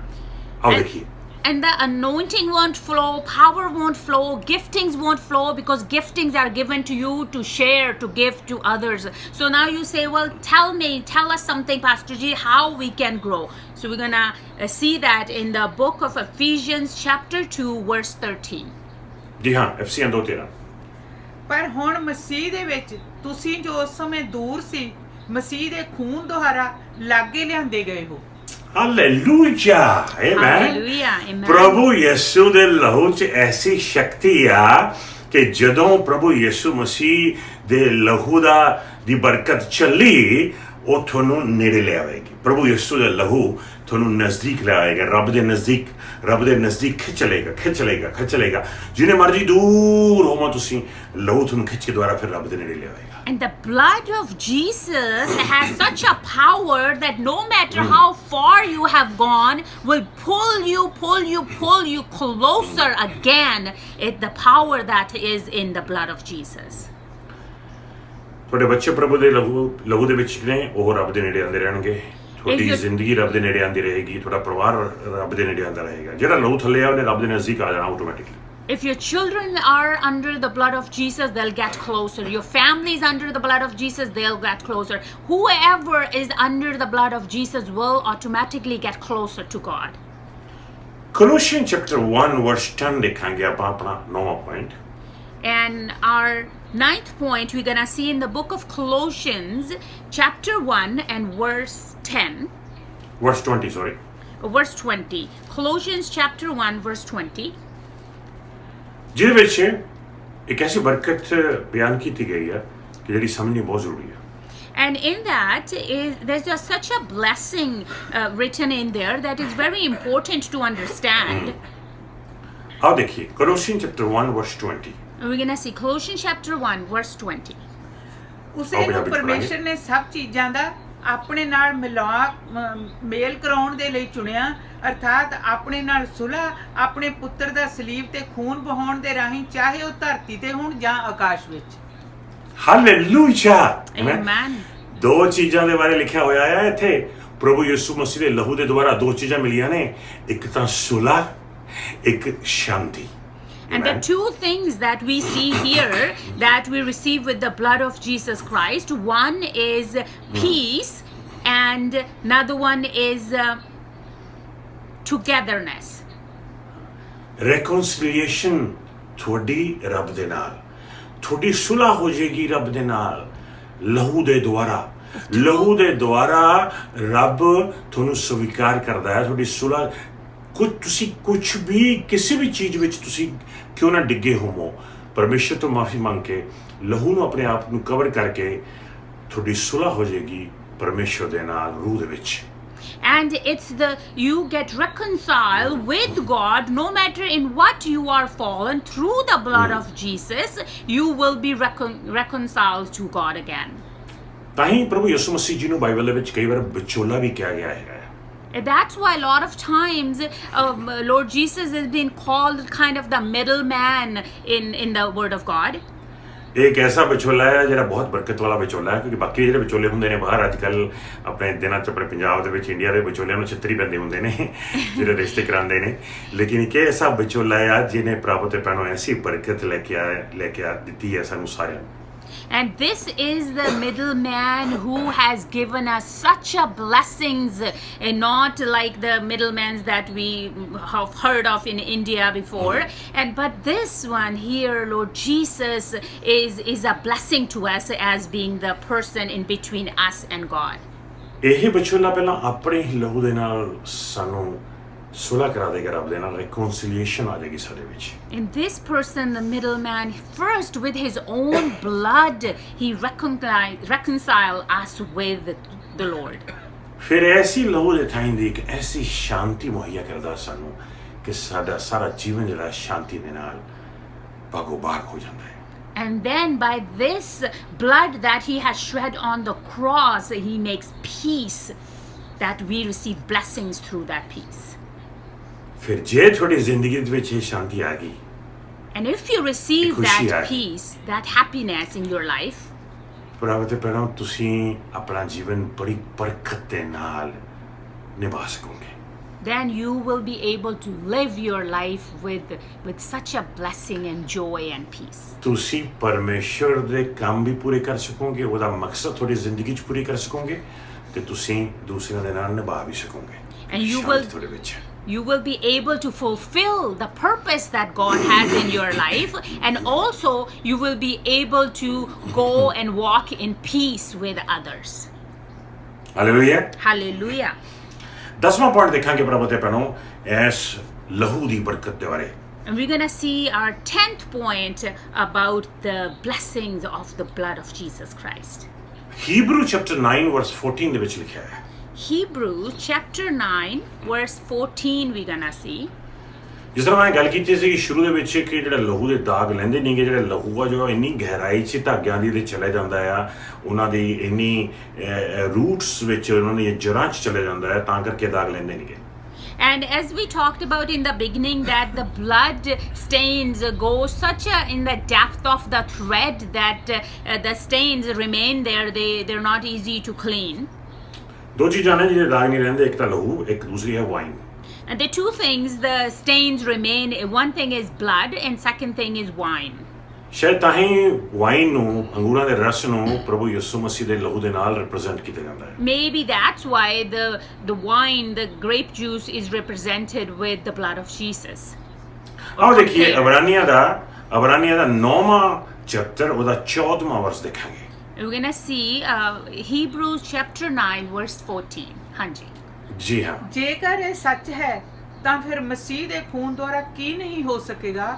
ਆਓ ਦੇਖੀਏ। And the anointing won't flow, power won't flow, giftings won't flow, because giftings are given to you to share, to give to others. So now you say, well, tell us something, Pastor G, how we can grow. So we're gonna see that in the book of Ephesians chapter 2 verse 13. ਜੀ ਹਾਂ, Ephesians 2:13। ਪਰ ਹੁਣ ਮਸੀਹ ਦੇ ਵਿੱਚ ਤੁਸੀਂ ਜੋ ਉਸ ਸਮੇਂ ਦੂਰ ਸੀ, ਮਸੀਹ ਦੇ ਖੂਨ ਦੁਆਰਾ ਲਾਗੇ ਲਿਆਂਦੇ ਗਏ ਹੋ। Hallelujah, amen. Hallelujah, amen. ਪ੍ਰਭੂ ਯਿਸੂ ਦੇ ਲਹੂ 'ਚ ਐਸੀ ਸ਼ਕਤੀ ਆ ਕਿ ਜਦੋਂ ਪ੍ਰਭੂ ਯਿਸੂ ਮਸੀਹ ਦੇ ਲਹੂ ਦੀ ਬਰਕਤ ਚੱਲੀ, ਉਹ ਤੁਹਾਨੂੰ ਨੇੜੇ ਲੈ ਆਵੇਗੀ। ਪ੍ਰਭੂ ਯਿਸੂ ਦਾ ਲਹੂ ਤੁਹਾਨੂੰ ਨਜ਼ਦੀਕ ਲੈ ਆਏਗਾ, ਰੱਬ ਦੇ ਨਜ਼ਦੀਕ ਖਿੱਚ ਲਏਗਾ। ਜਿੰਨੇ ਮਰਜ਼ੀ ਦੂਰ ਹੋਵਾਂ ਤੁਸੀਂ, ਲਹੂ ਤੁਹਾਨੂੰ ਖਿੱਚ ਕੇ ਦੁਆਰਾ ਫਿਰ ਰੱਬ ਦੇ ਨੇੜੇ ਲੈ ਆਏਗਾ। And the blood of Jesus has such a power that no matter how far you have gone, will pull you closer again. It's the power that is in the blood of Jesus. ਤੁਹਾਡੇ ਬੱਚੇ ਪ੍ਰਭੂ ਦੇ ਲਹੂ ਦੇ ਵਿੱਚ ਨੇ, ਉਹ ਰੱਬ ਦੇ ਨੇੜੇ ਆਉਂਦੇ ਰਹਿਣਗੇ, ਤੁਹਾਡੀ ਜ਼ਿੰਦਗੀ ਰੱਬ ਦੇ ਨੇੜੇ ਆਉਂਦੀ ਰਹੇਗੀ, ਤੁਹਾਡਾ ਪਰਿਵਾਰ ਰੱਬ ਦੇ ਨੇੜੇ ਆਉਂਦਾ ਰਹੇਗਾ। ਜਿਹੜਾ ਲਹੂ ਥੱਲੇ ਆ ਉਹਨੇ ਰੱਬ ਦੇ ਨਜ਼ਦੀਕ ਆ ਜਾਣਾ automatically. If your children are under the blood of Jesus, they'll get closer. Your family is under the blood of Jesus, they'll get closer. Whoever is under the blood of Jesus will automatically get closer to God. Colossians chapter 1 verse 10 ਦੇਖਾਂਗੇ ਆਪਾਂ ਆਪਣਾ 9ਵਾਂ point. And our 9th point we're gonna see in the book of Colossians chapter 1 and verse 10. Verse 20, sorry. Verse 20. Colossians chapter 1 verse 20. ਜਿਹਦੇ ਵਿੱਚ ਇੱਕ ਐਸੀ ਬਰਕਤ ਬਿਆਨ ਕੀਤੀ ਗਈ ਹੈ ਕਿ ਜਿਹੜੀ ਸਮਝਣੀ ਬਹੁਤ ਜ਼ਰੂਰੀ ਹੈ। And in that there's just such a blessing written in there that is very important to understand. ਆਓ ਦੇਖੀਏ Colossians chapter 1 verse 20. We're gonna see Colossians chapter 1 verse 20. ਉਸੇ ਨੂੰ ਪਰਮੇਸ਼ਰ ਨੇ ਸਭ ਚੀਜ਼ਾਂ ਦਾ ਆਪਣੇ ਨਾਲ ਮੇਲ ਕਰਾਉਣ ਦੇ ਲਈ ਚੁਣਿਆ, ਅਰਥਾਤ ਆਪਣੇ ਨਾਲ ਸੁਲ੍ਹਾ ਆਪਣੇ ਪੁੱਤਰ ਦਾ ਸਲੀਬ ਤੇ ਖੂਨ ਬਹਾਉਣ ਦੇ ਰਾਹੀਂ, ਚਾਹੇ ਉਹ ਧਰਤੀ ਤੇ ਹੋਣ ਜਾਂ ਆਕਾਸ਼ ਵਿੱਚ। ਹਾਲੇਲੂਇਆ। Amen. ਦੋ ਚੀਜ਼ਾਂ ਦੇ ਬਾਰੇ ਲਿਖਿਆ ਹੋਇਆ ਹੈ ਇੱਥੇ। ਪ੍ਰਭੂ ਯਿਸੂ ਮਸੀਹ ਦੇ ਲਹੂ ਦੇ ਦੁਆਰਾ ਦੋ ਚੀਜ਼ਾਂ ਮਿਲੀਆਂ ਨੇ, ਇੱਕ ਤਾਂ ਸੁਲ੍ਹਾ, ਇੱਕ ਸ਼ਾਂਤੀ। And the two things that we see here that we receive with the blood of Jesus Christ, one is peace and another one is togetherness. reconciliation ਤੁਹਾਡੀ ਰੱਬ ਦੇ ਨਾਲ, ਤੁਹਾਡੀ ਸੁਲ੍ਹਾ ਹੋ ਜਾਏਗੀ ਰੱਬ ਦੇ ਨਾਲ ਲਹੂ ਦੇ ਦੁਆਰਾ। ਲਹੂ ਦੇ ਦੁਆਰਾ ਰੱਬ ਤੁਹਾਨੂੰ ਸਵੀਕਾਰ ਕਰਦਾ ਹੈ, ਤੁਹਾਡੀ ਸੁਲ੍ਹਾ। ਤੁਸੀਂ ਕੁਝ ਵੀ ਕਿਸੇ ਵੀ ਚੀਜ਼ ਵਿੱਚ ਤੁਸੀਂ ਕਿਉਂ ਨਾ ਡਿੱਗੇ ਹੋਵੋ, ਪਰਮੇਸ਼ਰ ਤੋਂ ਮਾਫੀ ਮੰਗ ਕੇ ਲਹੂ ਨੂੰ ਆਪਣੇ ਆਪ ਨੂੰ ਕਵਰ ਕਰਕੇ ਤੁਹਾਡੀ ਸੁਲ੍ਹਾ ਹੋ ਜਾਏਗੀ ਪਰਮੇਸ਼ਰ ਦੇ ਨਾਲ ਰੂਹ ਦੇ ਵਿੱਚ। And it's you get reconciled with God no matter in what you are fallen. Through the blood of Jesus you will be reconciled to God again. ਤਾਂ ਹੀ ਪ੍ਰਭੂ ਯਿਸੂ ਮਸੀਹ ਜੀ ਨੂੰ ਬਾਈਬਲ ਦੇ ਵਿੱਚ ਕਈ ਵਾਰ ਵਿਚੋਲਾ ਵੀ ਕਿਹਾ ਗਿਆ ਹੈ। That's why a lot of times Lord Jesus has been called kind of the middleman in the word of God. ਇੱਕ ਐਸਾ ਵਿਚੋਲਾ ਹੈ ਜਿਹੜਾ ਬਹੁਤ ਬਰਕਤ ਵਾਲਾ ਵਿਚੋਲਾ ਹੈ, ਕਿਉਂਕਿ ਬਾਕੀ ਜਿਹੜੇ ਵਿਚੋਲੇ ਹੁੰਦੇ ਨੇ ਬਾਹਰ ਅੱਜ ਕੱਲ੍ਹ ਆਪਣੇ ਦਿਨਾਂ 'ਚ ਆਪਣੇ ਪੰਜਾਬ ਦੇ ਵਿੱਚ ਇੰਡੀਆ ਦੇ ਵਿਚੋਲਿਆਂ ਨੂੰ ਛਿੱਤਰੀ ਪੈਂਦੇ ਹੁੰਦੇ ਨੇ ਜਿਹੜੇ ਰਿਸ਼ਤੇ ਕਰਾਉਂਦੇ ਨੇ, ਲੇਕਿਨ ਇੱਕ ਐਸਾ ਵਿਚੋਲਾ ਆ ਜਿਹਨੇ ਪ੍ਰਭੂ ਤੇ ਪੈਨੋਂ ਐਸੀ ਬਰਕਤ ਲੈ ਕੇ ਆ ਦਿੱਤੀ ਹੈ ਸਾਨੂੰ ਸਾਰਿਆਂ ਨੂੰ। And this is the middleman who has given us such a blessings, and not like the middlemen that we have heard of in India before. But this one here, Lord Jesus, is a blessing to us as being the person in between us and God. ਇਹ ਵਿਚੋਲਾ ਪਹਿਲਾਂ ਆਪਣੇ ਹੀ ਲਹੂ ਦੇ ਨਾਲ ਸਾਨੂੰ ਸੁਲ੍ਹਾ ਕਰਾ ਦੇਗਾ ਰੱਬ ਦੇ ਨਾਲ, reconciliation ਆ ਜਾਏਗੀ ਸਾਡੇ ਵਿੱਚ। And this person, the middleman, first with his own blood, he reconcile us with the Lord. ਫਿਰ ਐਸੀ ਲਹੂ ਦੇ ਥਾਈਂ ਦੀ ਇੱਕ ਐਸੀ ਸ਼ਾਂਤੀ ਮੁਹੱਈਆ ਕਰਦਾ ਸਾਨੂੰ ਕਿ ਸਾਡਾ ਸਾਰਾ ਜੀਵਨ ਜਿਹੜਾ ਸ਼ਾਂਤੀ ਦੇ ਨਾਲ ਬਾਗੋ-ਬਾਗ ਹੋ ਜਾਂਦਾ ਹੈ। And then by this blood that he has shed on the cross, he makes peace, that we receive blessings through that peace. ਫਿਰ ਜੇ ਤੁਹਾਡੀ ਜ਼ਿੰਦਗੀ ਦੇ ਵਿੱਚ ਇਹ ਸ਼ਾਂਤੀ ਆ ਗਈ, And if you receive ਖੁਸ਼ੀ that ਆਏ। peace, that happiness in your life, ਪ੍ਰਭੂ ਤੇ ਪੈਨੋਂ ਤੁਸੀਂ ਆਪਣਾ ਜੀਵਨ ਬੜੀ ਬਰਕਤ ਦੇ ਨਾਲ ਨਿਭਾ ਸਕੋਗੇ। then you will be able to live your life with such a blessing and joy and peace. ਤੁਸੀਂ ਪਰਮੇਸ਼ਰ ਦੇ ਕੰਮ ਵੀ ਪੂਰੇ ਕਰ ਸਕੋਗੇ, ਉਹਦਾ ਮਕਸਦ ਤੁਹਾਡੀ ਜ਼ਿੰਦਗੀ 'ਚ ਪੂਰੀ ਕਰ ਸਕੋਗੇ ਤੇ ਤੁਸੀਂ ਦੂਸਰਿਆਂ ਦੇ ਨਾਲ ਨਿਭਾ ਵੀ ਸਕੋਗੇ। And you ਸ਼ਾਂਤੀ ਤੁਹਾਡੇ ਵਿੱਚ। you will be able to fulfill the purpose that God has in your life, and also you will be able to go and walk in peace with others. Hallelujah. Hallelujah. 10ਵਾਂ point ਦੇਖਾਂਗੇ ਪ੍ਰਭੂ ਤੇ ਪੈਨੋਂ ਇਸ ਲਹੂ ਦੀ ਬਰਕਤ ਦੇ ਬਾਰੇ। And we're going to see our 10th point about the blessings of the blood of Jesus Christ. Hebrew chapter 9 verse 14 ਦੇ ਵਿੱਚ ਲਿਖਿਆ ਹੈ। Hebrews chapter 9 verse 14 we're going to see. ਜਿਸ ਤਰ੍ਹਾਂ ਮੈਂ ਗੱਲ ਕੀਤੀ ਸੀ ਕਿ ਸ਼ੁਰੂ ਦੇ ਵਿੱਚ ਕਿ ਜਿਹੜਾ ਲਹੂ ਦੇ ਦਾਗ ਲੈਂਦੇ ਨਹੀਂਗੇ, ਜਿਹੜਾ ਲਹੂ ਆ ਜੋ ਇੰਨੀ ਗਹਿਰਾਈ 'ਚ ਧਾਗਿਆਂ ਦੀ ਦੇ ਚਲੇ ਜਾਂਦਾ ਆ, ਉਹਨਾਂ ਦੀ ਇੰਨੀ ਰੂਟਸ ਵਿੱਚ, ਉਹਨਾਂ ਦੀ ਜੜ੍ਹਾਂ 'ਚ ਚਲੇ ਜਾਂਦਾ ਹੈ, ਤਾਂ ਕਰਕੇ ਦਾਗ ਲੈਂਦੇ ਨਹੀਂਗੇ। And as we talked about in the beginning, that the blood stains go in the depth of the thread that the stains remain there. They're not easy to clean. ਦੋ ਚੀਜ਼ਾਂ ਨੇ ਜਿਹੜੇ ਦਾਗ ਨਹੀਂ ਰਹਿੰਦੇ, ਇੱਕ ਤਾਂ ਲਹੂ, ਇੱਕ ਦੂਸਰੀ ਹੈ wine. And the two things, the stains remain. One thing is blood and second thing is wine. ਸ਼ਾਇਦ ਤਾਂ ਹੀ ਵਾਈਨ ਨੂੰ, ਅੰਗੂਰਾਂ ਦੇ ਰਸ ਨੂੰ ਪ੍ਰਭੂ ਯਿਸੂ ਮਸੀਹ ਦੇ ਲਹੂ ਦੇ ਨਾਲ ਰਿਪਰੈਜ਼ੈਂਟ ਕੀਤਾ ਜਾਂਦਾ ਹੈ। Maybe that's why the wine, the grape juice is represented with the blood of Jesus. ਆਓ ਦੇਖੀਏ ਅਬਰਾਨੀਆਂ ਦਾ 9ਵਾਂ ਚੈਪਟਰ ਉਹਦਾ 14ਵਾਂ ਵਰਸ ਦੇਖਾਂਗੇ। We're going to see Hebrews chapter 9 verse 14. ਹਾਂਜੀ। ਜੀ ਹਾਂ। ਜੇਕਰ ਇਹ ਸੱਚ ਹੈ ਤਾਂ ਫਿਰ ਮਸੀਹ ਦੇ ਖੂਨ ਦੁਆਰਾ ਕੀ ਨਹੀਂ ਹੋ ਸਕੇਗਾ,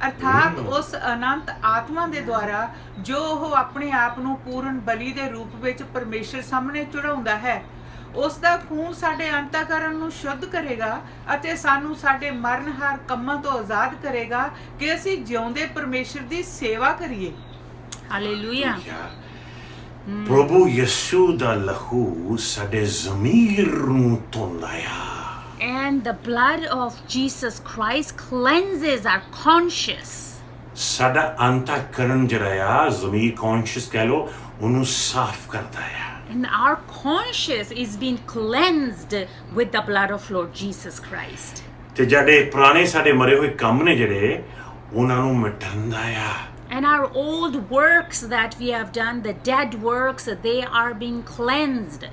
ਅਰਥਾਤ ਉਸ ਅਨੰਤ ਆਤਮਾ ਦੇ ਦੁਆਰਾ ਜੋ ਉਹ ਆਪਣੇ ਆਪ ਨੂੰ ਪੂਰਨ ਬਲੀ ਦੇ ਰੂਪ ਵਿੱਚ ਪਰਮੇਸ਼ਰ ਸਾਹਮਣੇ ਚੜਾਉਂਦਾ ਹੈ। ਉਸ ਦਾ ਖੂਨ ਸਾਡੇ ਅੰਤःਕਰਨ ਨੂੰ ਸ਼ੁੱਧ ਕਰੇਗਾ ਅਤੇ ਸਾਨੂੰ ਸਾਡੇ ਮਰਨਹਾਰ ਕੰਮਾਂ ਤੋਂ ਆਜ਼ਾਦ ਕਰੇਗਾ ਕਿ ਅਸੀਂ ਜਿਉਂਦੇ ਪਰਮੇਸ਼ਰ ਦੀ ਸੇਵਾ ਕਰੀਏ। Hallelujah. ਪ੍ਰਭੂ ਯਿਸੂ ਦਾ ਲਹੂ ਸਾਡੇ ਜ਼ਮੀਰ ਨੂੰ ਧੋਂਦਾ ਆ। And the blood of Jesus Christ cleanses our conscience. ਸਾਡਾ ਅੰਤःਕਰਨ ਜਿਹੜਾ ਆ ਜ਼ਮੀਰ ਕੌਨਸ਼ੀਅਸ ਕਹਿ ਲੋ ਉਹਨੂੰ ਸਾਫ਼ ਕਰਦਾ ਆ। And our conscience is being cleansed with the blood of Lord Jesus Christ. ਤੇ ਜਿਹੜੇ ਪੁਰਾਣੇ ਸਾਡੇ ਮਰੇ ਹੋਏ ਕੰਮ ਨੇ ਜਿਹੜੇ ਉਹਨਾਂ ਨੂੰ ਮਿਟਾਉਂਦਾ ਆ। And our old works that we have done, the dead works, they are being cleansed.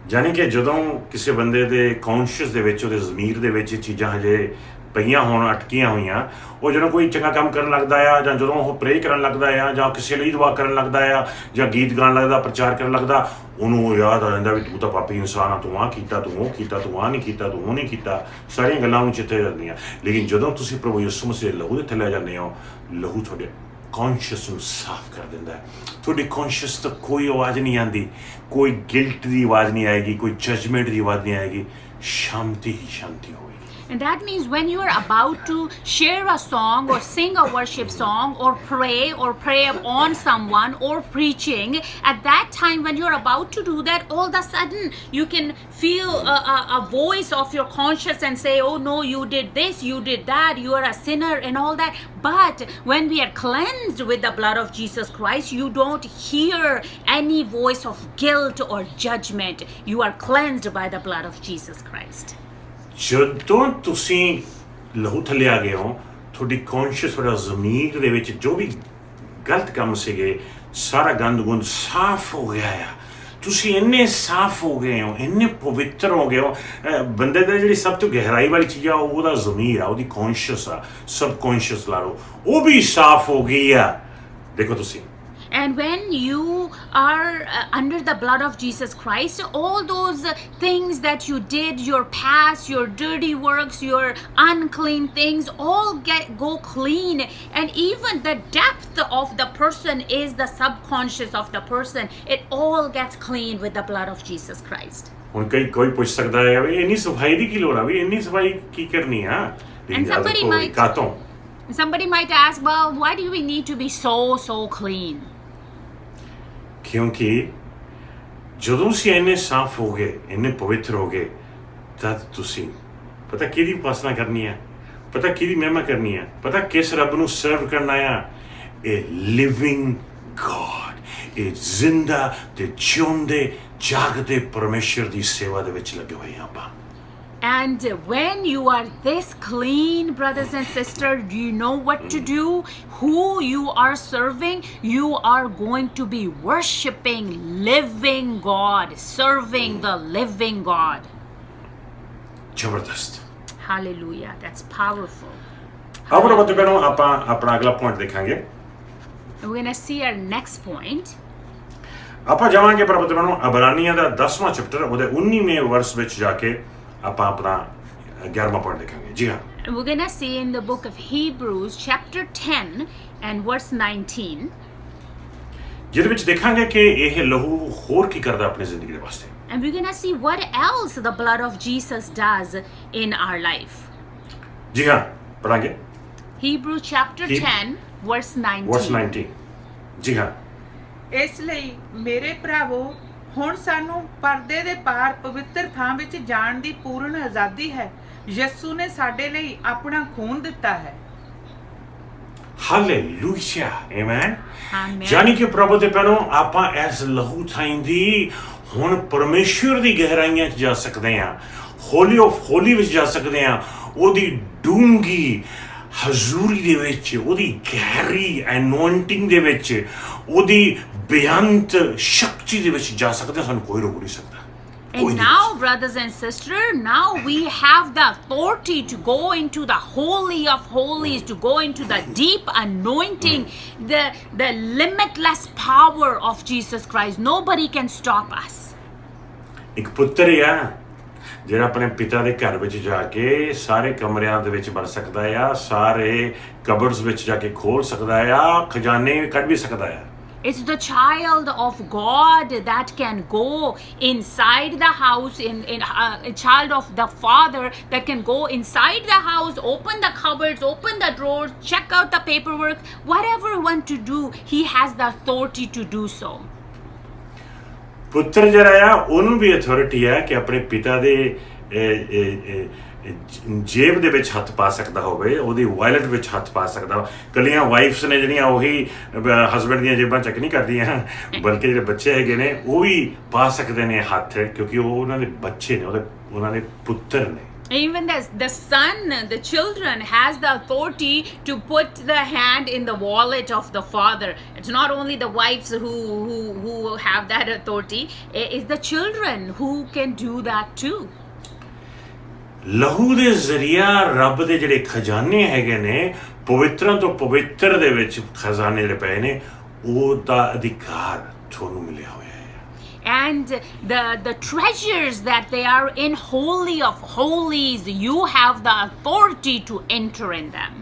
ਜਾਣੀ ਕਿ ਜਦੋਂ ਕਿਸੇ ਬੰਦੇ ਦੇ ਕੌਨਸ਼ੀਅਸ ਦੇ ਵਿੱਚ ਉਹਦੇ ਜ਼ਮੀਰ ਦੇ ਵਿੱਚ ਇਹ ਚੀਜ਼ਾਂ ਹਜੇ ਪਈਆਂ ਹੋਣ ਅਟਕੀਆਂ ਹੋਈਆਂ, ਉਹ ਜਦੋਂ ਕੋਈ ਚੰਗਾ ਕੰਮ ਕਰਨ ਲੱਗਦਾ ਆ ਜਾਂ ਜਦੋਂ ਉਹ ਪ੍ਰੇ ਕਰਨ ਲੱਗਦਾ ਆ ਜਾਂ ਕਿਸੇ ਲਈ ਦੁਆ ਕਰਨ ਲੱਗਦਾ ਆ ਜਾਂ ਗੀਤ ਗਾਉਣ ਲੱਗਦਾ, ਪ੍ਰਚਾਰ ਕਰਨ ਲੱਗਦਾ, ਉਹਨੂੰ ਉਹ ਯਾਦ ਆ ਜਾਂਦਾ ਵੀ ਤੂੰ ਤਾਂ ਪਾਪੀ ਇਨਸਾਨ ਆ, ਤੂੰ ਆਹ ਕੀਤਾ, ਤੂੰ ਉਹ ਕੀਤਾ, ਤੂੰ ਆਹ ਨਹੀਂ ਕੀਤਾ, ਤੂੰ ਉਹ ਨਹੀਂ ਕੀਤਾ, ਸਾਰੀਆਂ ਗੱਲਾਂ ਉਹਨੂੰ ਚਿੱਤੇ ਜਾਂਦੀਆਂ। ਲੇਕਿਨ ਜਦੋਂ ਤੁਸੀਂ ਪ੍ਰਭੂ ਯਿਸੂ ਮਸੀਹ ਦੇ ਲਹੂ ਦੇ ਥੱਲੇ ਜਾਂਦੇ ਹੋ, ਲਹੂ ਤੁਹਾਡੇ ਕੌਨਸ਼ੀਅਸ ਨੂੰ ਸਾਫ਼ ਕਰ ਦਿੰਦਾ ਹੈ। ਤੁਹਾਡੀ ਕੌਨਸ਼ੀਅਸ ਤੋਂ ਕੋਈ ਆਵਾਜ਼ ਨਹੀਂ ਆਉਂਦੀ, ਕੋਈ ਗਿਲਟ ਦੀ ਆਵਾਜ਼ ਨਹੀਂ ਆਏਗੀ, ਕੋਈ ਜਜਮੈਂਟ ਦੀ ਆਵਾਜ਼ ਨਹੀਂ ਆਏਗੀ, ਸ਼ਾਂਤੀ ਹੀ ਸ਼ਾਂਤੀ ਹੋਵੇਗੀ। And that means when you are about to share a song or sing a worship song or pray on someone or preaching, at that time when you're about to do that, all of a sudden you can feel a voice of your conscience and say, oh no, you did this, you did that, you are a sinner and all that. But when we are cleansed with the blood of Jesus Christ, you don't hear any voice of guilt or judgment. You are cleansed by the blood of Jesus Christ. ਜਦੋਂ ਤੁਸੀਂ ਲਹੂ ਥੱਲੇ ਆ ਗਏ ਹੋ, ਤੁਹਾਡੀ ਕੌਨਸ਼ੀਅਸ, ਤੁਹਾਡਾ ਜ਼ਮੀਰ ਦੇ ਵਿੱਚ ਜੋ ਵੀ ਗਲਤ ਕੰਮ ਸੀਗੇ, ਸਾਰਾ ਗੰਦ ਗੁੰਦ ਸਾਫ਼ ਹੋ ਗਿਆ ਆ। ਤੁਸੀਂ ਇੰਨੇ ਸਾਫ਼ ਹੋ ਗਏ ਹੋ, ਇੰਨੇ ਪਵਿੱਤਰ ਹੋ ਗਏ ਹੋ। ਬੰਦੇ ਦੀ ਜਿਹੜੀ ਸਭ ਤੋਂ ਗਹਿਰਾਈ ਵਾਲੀ ਚੀਜ਼ ਆ ਉਹਦਾ ਜ਼ਮੀਰ ਆ, ਉਹਦੀ ਕੌਨਸ਼ੀਅਸ ਆ, ਸਬ ਕੌਨਸ਼ੀਅਸ ਲਾ ਲਓ, ਉਹ ਵੀ ਸਾਫ਼ ਹੋ ਗਈ ਆ। ਦੇਖੋ ਤੁਸੀਂ, and when you are under the blood of Jesus Christ, all those things that you did, your past, your dirty works, your unclean things, all go clean. And even the depth of the person is the subconscious of the person. It all gets clean with the blood of Jesus Christ. ਹੁਣ ਕੋਈ ਪੁੱਛ ਸਕਦਾ ਹੈ ਵੀ ਇੰਨੀ ਸਫਾਈ ਦੀ ਕੀ ਲੋੜ ਆ, ਵੀ ਇੰਨੀ ਸਫਾਈ ਕੀ ਕਰਨੀ ਆ? Somebody might ask, well, why do we need to be so clean? ਕਿਉਂਕਿ ਜਦੋਂ ਅਸੀਂ ਇੰਨੇ ਸਾਫ਼ ਹੋ ਗਏ, ਇੰਨੇ ਪਵਿੱਤਰ ਹੋ ਗਏ, ਤਦ ਤੁਸੀਂ ਪਤਾ ਕਿਹਦੀ ਉਪਾਸਨਾ ਕਰਨੀ ਹੈ, ਪਤਾ ਕਿਹਦੀ ਮਹਿਮਾ ਕਰਨੀ ਹੈ, ਪਤਾ ਕਿਸ ਰੱਬ ਨੂੰ ਸਰਵ ਕਰਨਾ ਆ? ਇਹ ਲਿਵਿੰਗ ਗॉड, ਇਹ ਜ਼ਿੰਦਾ ਤੇ ਜਿਉਂਦੇ ਜਾਗਦੇ ਪਰਮੇਸ਼ਰ ਦੀ ਸੇਵਾ ਦੇ ਵਿੱਚ ਲੱਗੇ ਹੋਏ ਹਾਂ ਆਪਾਂ। And when you are this clean, brothers and sisters, do you know what to do? Who you are serving? You are going to be worshiping living God, serving the living God. ਜ਼ਬਰਦਸਤ। Hallelujah. That's powerful. ਆਓ ਬੱਚੇ ਬਹਿਣੋ, ਆਪਾਂ ਆਪਣਾ ਅਗਲਾ ਪੁਆਇੰਟ ਦੇਖਾਂਗੇ। We're going to see our next point. ਆਪਾਂ ਜਾਵਾਂਗੇ ਬੱਚੇ ਬਹਿਣੋ ਅਬਰਾਨੀਆਂ ਦਾ 10ਵਾਂ ਚੈਪਟਰ, ਉਹਦੇ 19ਵੇਂ ਵਰਸ ਵਿੱਚ ਜਾ ਕੇ ਆਪਾਂ ਆਪਣਾ 11ਵਾਂ ਪੁਆਇੰਟ ਦੇਖਾਂਗੇ। ਜੀ ਹਾਂ, we're going to see in the book of Hebrews chapter 10 and verse 19, ਜਿਹਦੇ ਵਿੱਚ ਦੇਖਾਂਗੇ ਕਿ ਇਹ ਲਹੂ ਹੋਰ ਕੀ ਕਰਦਾ ਆਪਣੀ ਜ਼ਿੰਦਗੀ ਦੇ ਵਾਸਤੇ। and we're going to see what else the blood of Jesus does in our life. ਜੀ ਹਾਂ, ਪੜਾਂਗੇ Hebrews chapter 10 verse 19. ਜੀ ਹਾਂ, ਇਸ ਲਈ ਮੇਰੇ ਭਰਾਵੋ, ਹੁਣ ਸਾਨੂੰ ਪਰਦੇ ਦੇ ਪਾਰ ਪਵਿੱਤਰ ਥਾਂ ਵਿੱਚ ਜਾਣ ਦੀ ਪੂਰਨ ਆਜ਼ਾਦੀ ਹੈ। ਯਿਸੂ ਨੇ ਸਾਡੇ ਲਈ ਆਪਣਾ ਖੂਨ ਦਿੱਤਾ ਹੈ। Hallelujah, amen. Amen. ਜਾਨੀ ਕਿ ਪ੍ਰਭੂ ਦੇ ਪੈਰੋਂ ਆਪਾਂ ਇਸ ਲਹੂ ਥਾਂ ਦੀ ਹੁਣ ਪਰਮੇਸ਼ਵਰ ਦੀ ਗਹਿਰਾਈਆਂ 'ਚ ਜਾ ਸਕਦੇ ਹਾਂ, ਹੋਲੀ ਆਫ ਹੋਲੀ ਵਿੱਚ ਜਾ ਸਕਦੇ ਹਾਂ, ਉਹਦੀ ਡੂੰਗੀ ਹਜ਼ੂਰੀ ਦੇ ਵਿੱਚ, ਉਹਦੀ ਗਹਿਰੀ ਐਨੋਇੰਟਿੰਗ ਦੇ ਵਿੱਚ, ਉਹਦੀ ਬੇਅੰਤ ਸ਼ਕਤੀ ਦੇ ਵਿੱਚ ਜਾ ਸਕਦੇ ਹਾਂ। ਸਾਨੂੰ ਕੋਈ ਰੋਕ ਨਹੀਂ ਸਕਦਾ। And now, brothers and sisters, now we have the authority to go into the holy of holies, to go into the deep anointing, the limitless power of Jesus Christ. Nobody can stop us. ਇੱਕ ਪੁੱਤਰ ਆ ਜਿਹੜਾ ਆਪਣੇ ਪਿਤਾ ਦੇ ਘਰ ਵਿੱਚ ਜਾ ਕੇ ਸਾਰੇ ਕਮਰਿਆਂ ਦੇ ਵਿੱਚ ਵੜ ਸਕਦਾ ਆ, ਸਾਰੇ ਕਬਰਡਸ ਵਿੱਚ ਜਾ ਕੇ ਖੋਲ ਸਕਦਾ ਆ, ਖਜ਼ਾਨੇ ਕੱਢ ਵੀ ਸਕਦਾ ਆ। It's the child of God that can go inside the house, a child of the Father that can go inside the house, open the cupboards, open the drawers, check out the paperwork, whatever you want to do. He has the authority to do so. ਪੁੱਤਰ ਜਿਹੜਾ ਆ ਉਹਨੂੰ ਵੀ ਅਥਾਰਟੀ ਹੈ ਕਿ ਆਪਣੇ ਪਿਤਾ ਦੇ ਜੇਬ ਦੇ ਵਿੱਚ ਹੱਥ ਪਾ ਸਕਦਾ ਹੋਵੇ, ਉਹਦੀ ਵਾਇਲਟ ਵਿੱਚ ਹੱਥ ਪਾ ਸਕਦਾ। ਕੱਲੀਆਂ ਵਾਈਫਸ ਨੇ ਜਿਹੜੀਆਂ ਉਹੀ ਹਸਬੈਂਡ ਦੀਆਂ ਜੇਬਾਂ ਚੈੱਕ ਨਹੀਂ ਕਰਦੀਆਂ, ਬਲਕਿ ਜਿਹੜੇ ਬੱਚੇ ਹੈਗੇ ਨੇ ਉਹ ਵੀ ਪਾ ਸਕਦੇ ਨੇ ਹੱਥ, ਕਿਉਂਕਿ ਉਹ ਉਹਨਾਂ ਦੇ ਬੱਚੇ ਨੇ, ਉਹਨਾਂ ਦੇ ਪੁੱਤਰ ਨੇ। Even the son, the children has the authority to put the hand in the wallet of the father. It's not only the wives who have that authority. It's the children who can do that too. ਲਹੂ ਦੇ ਜ਼ਰੀਆ ਰੱਬ ਦੇ ਜਿਹੜੇ ਖਜ਼ਾਨੇ ਹੈਗੇ ਨੇ, ਪਵਿੱਤਰਾਂ ਤੋਂ ਪਵਿੱਤਰ ਦੇ ਵਿੱਚ ਖਜ਼ਾਨੇ ਜਿਹੜੇ ਪਏ ਨੇ, ਉਹਦਾ ਅਧਿਕਾਰ ਤੁਹਾਨੂੰ ਮਿਲਿਆ ਹੋਇਆ ਹੈ। And the treasures that they are in holy of holies, you have the authority to enter in them.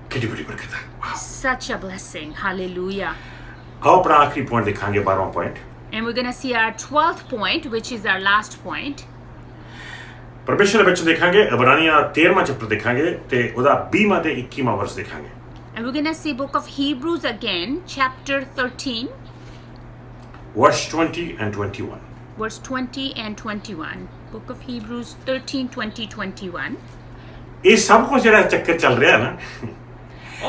ਕਿੰਨੀ ਬੜੀ ਬਰਕਤ ਹੈ। Such a blessing. Hallelujah. ਆਓ ਆਪਣਾ ਆਖਰੀ ਪੁਆਇੰਟ ਦੇਖਾਂਗੇ, 12ਵਾਂ point. And we're going to see our 12th point, which is our last point. ਪਰਮੇਸ਼ਰ ਦੇ ਵਿੱਚ ਦੇਖਾਂਗੇ, ਇਬਰਾਨੀਆਂ 13ਵਾਂ ਚੈਪਟਰ ਦੇਖਾਂਗੇ ਤੇ ਉਹਦਾ 20ਵਾਂ ਤੇ 21ਵਾਂ ਵਰਸ ਦੇਖਾਂਗੇ। And we're going to see book of Hebrews again, chapter 13. Verse 20 and 21. Verse 20 and 21. Book of Hebrews 13, 20, 21. ਇਹ ਸਭ ਕੁਝ ਜਿਹੜਾ ਚੱਕਰ ਚੱਲ ਰਿਹਾ ਨਾ,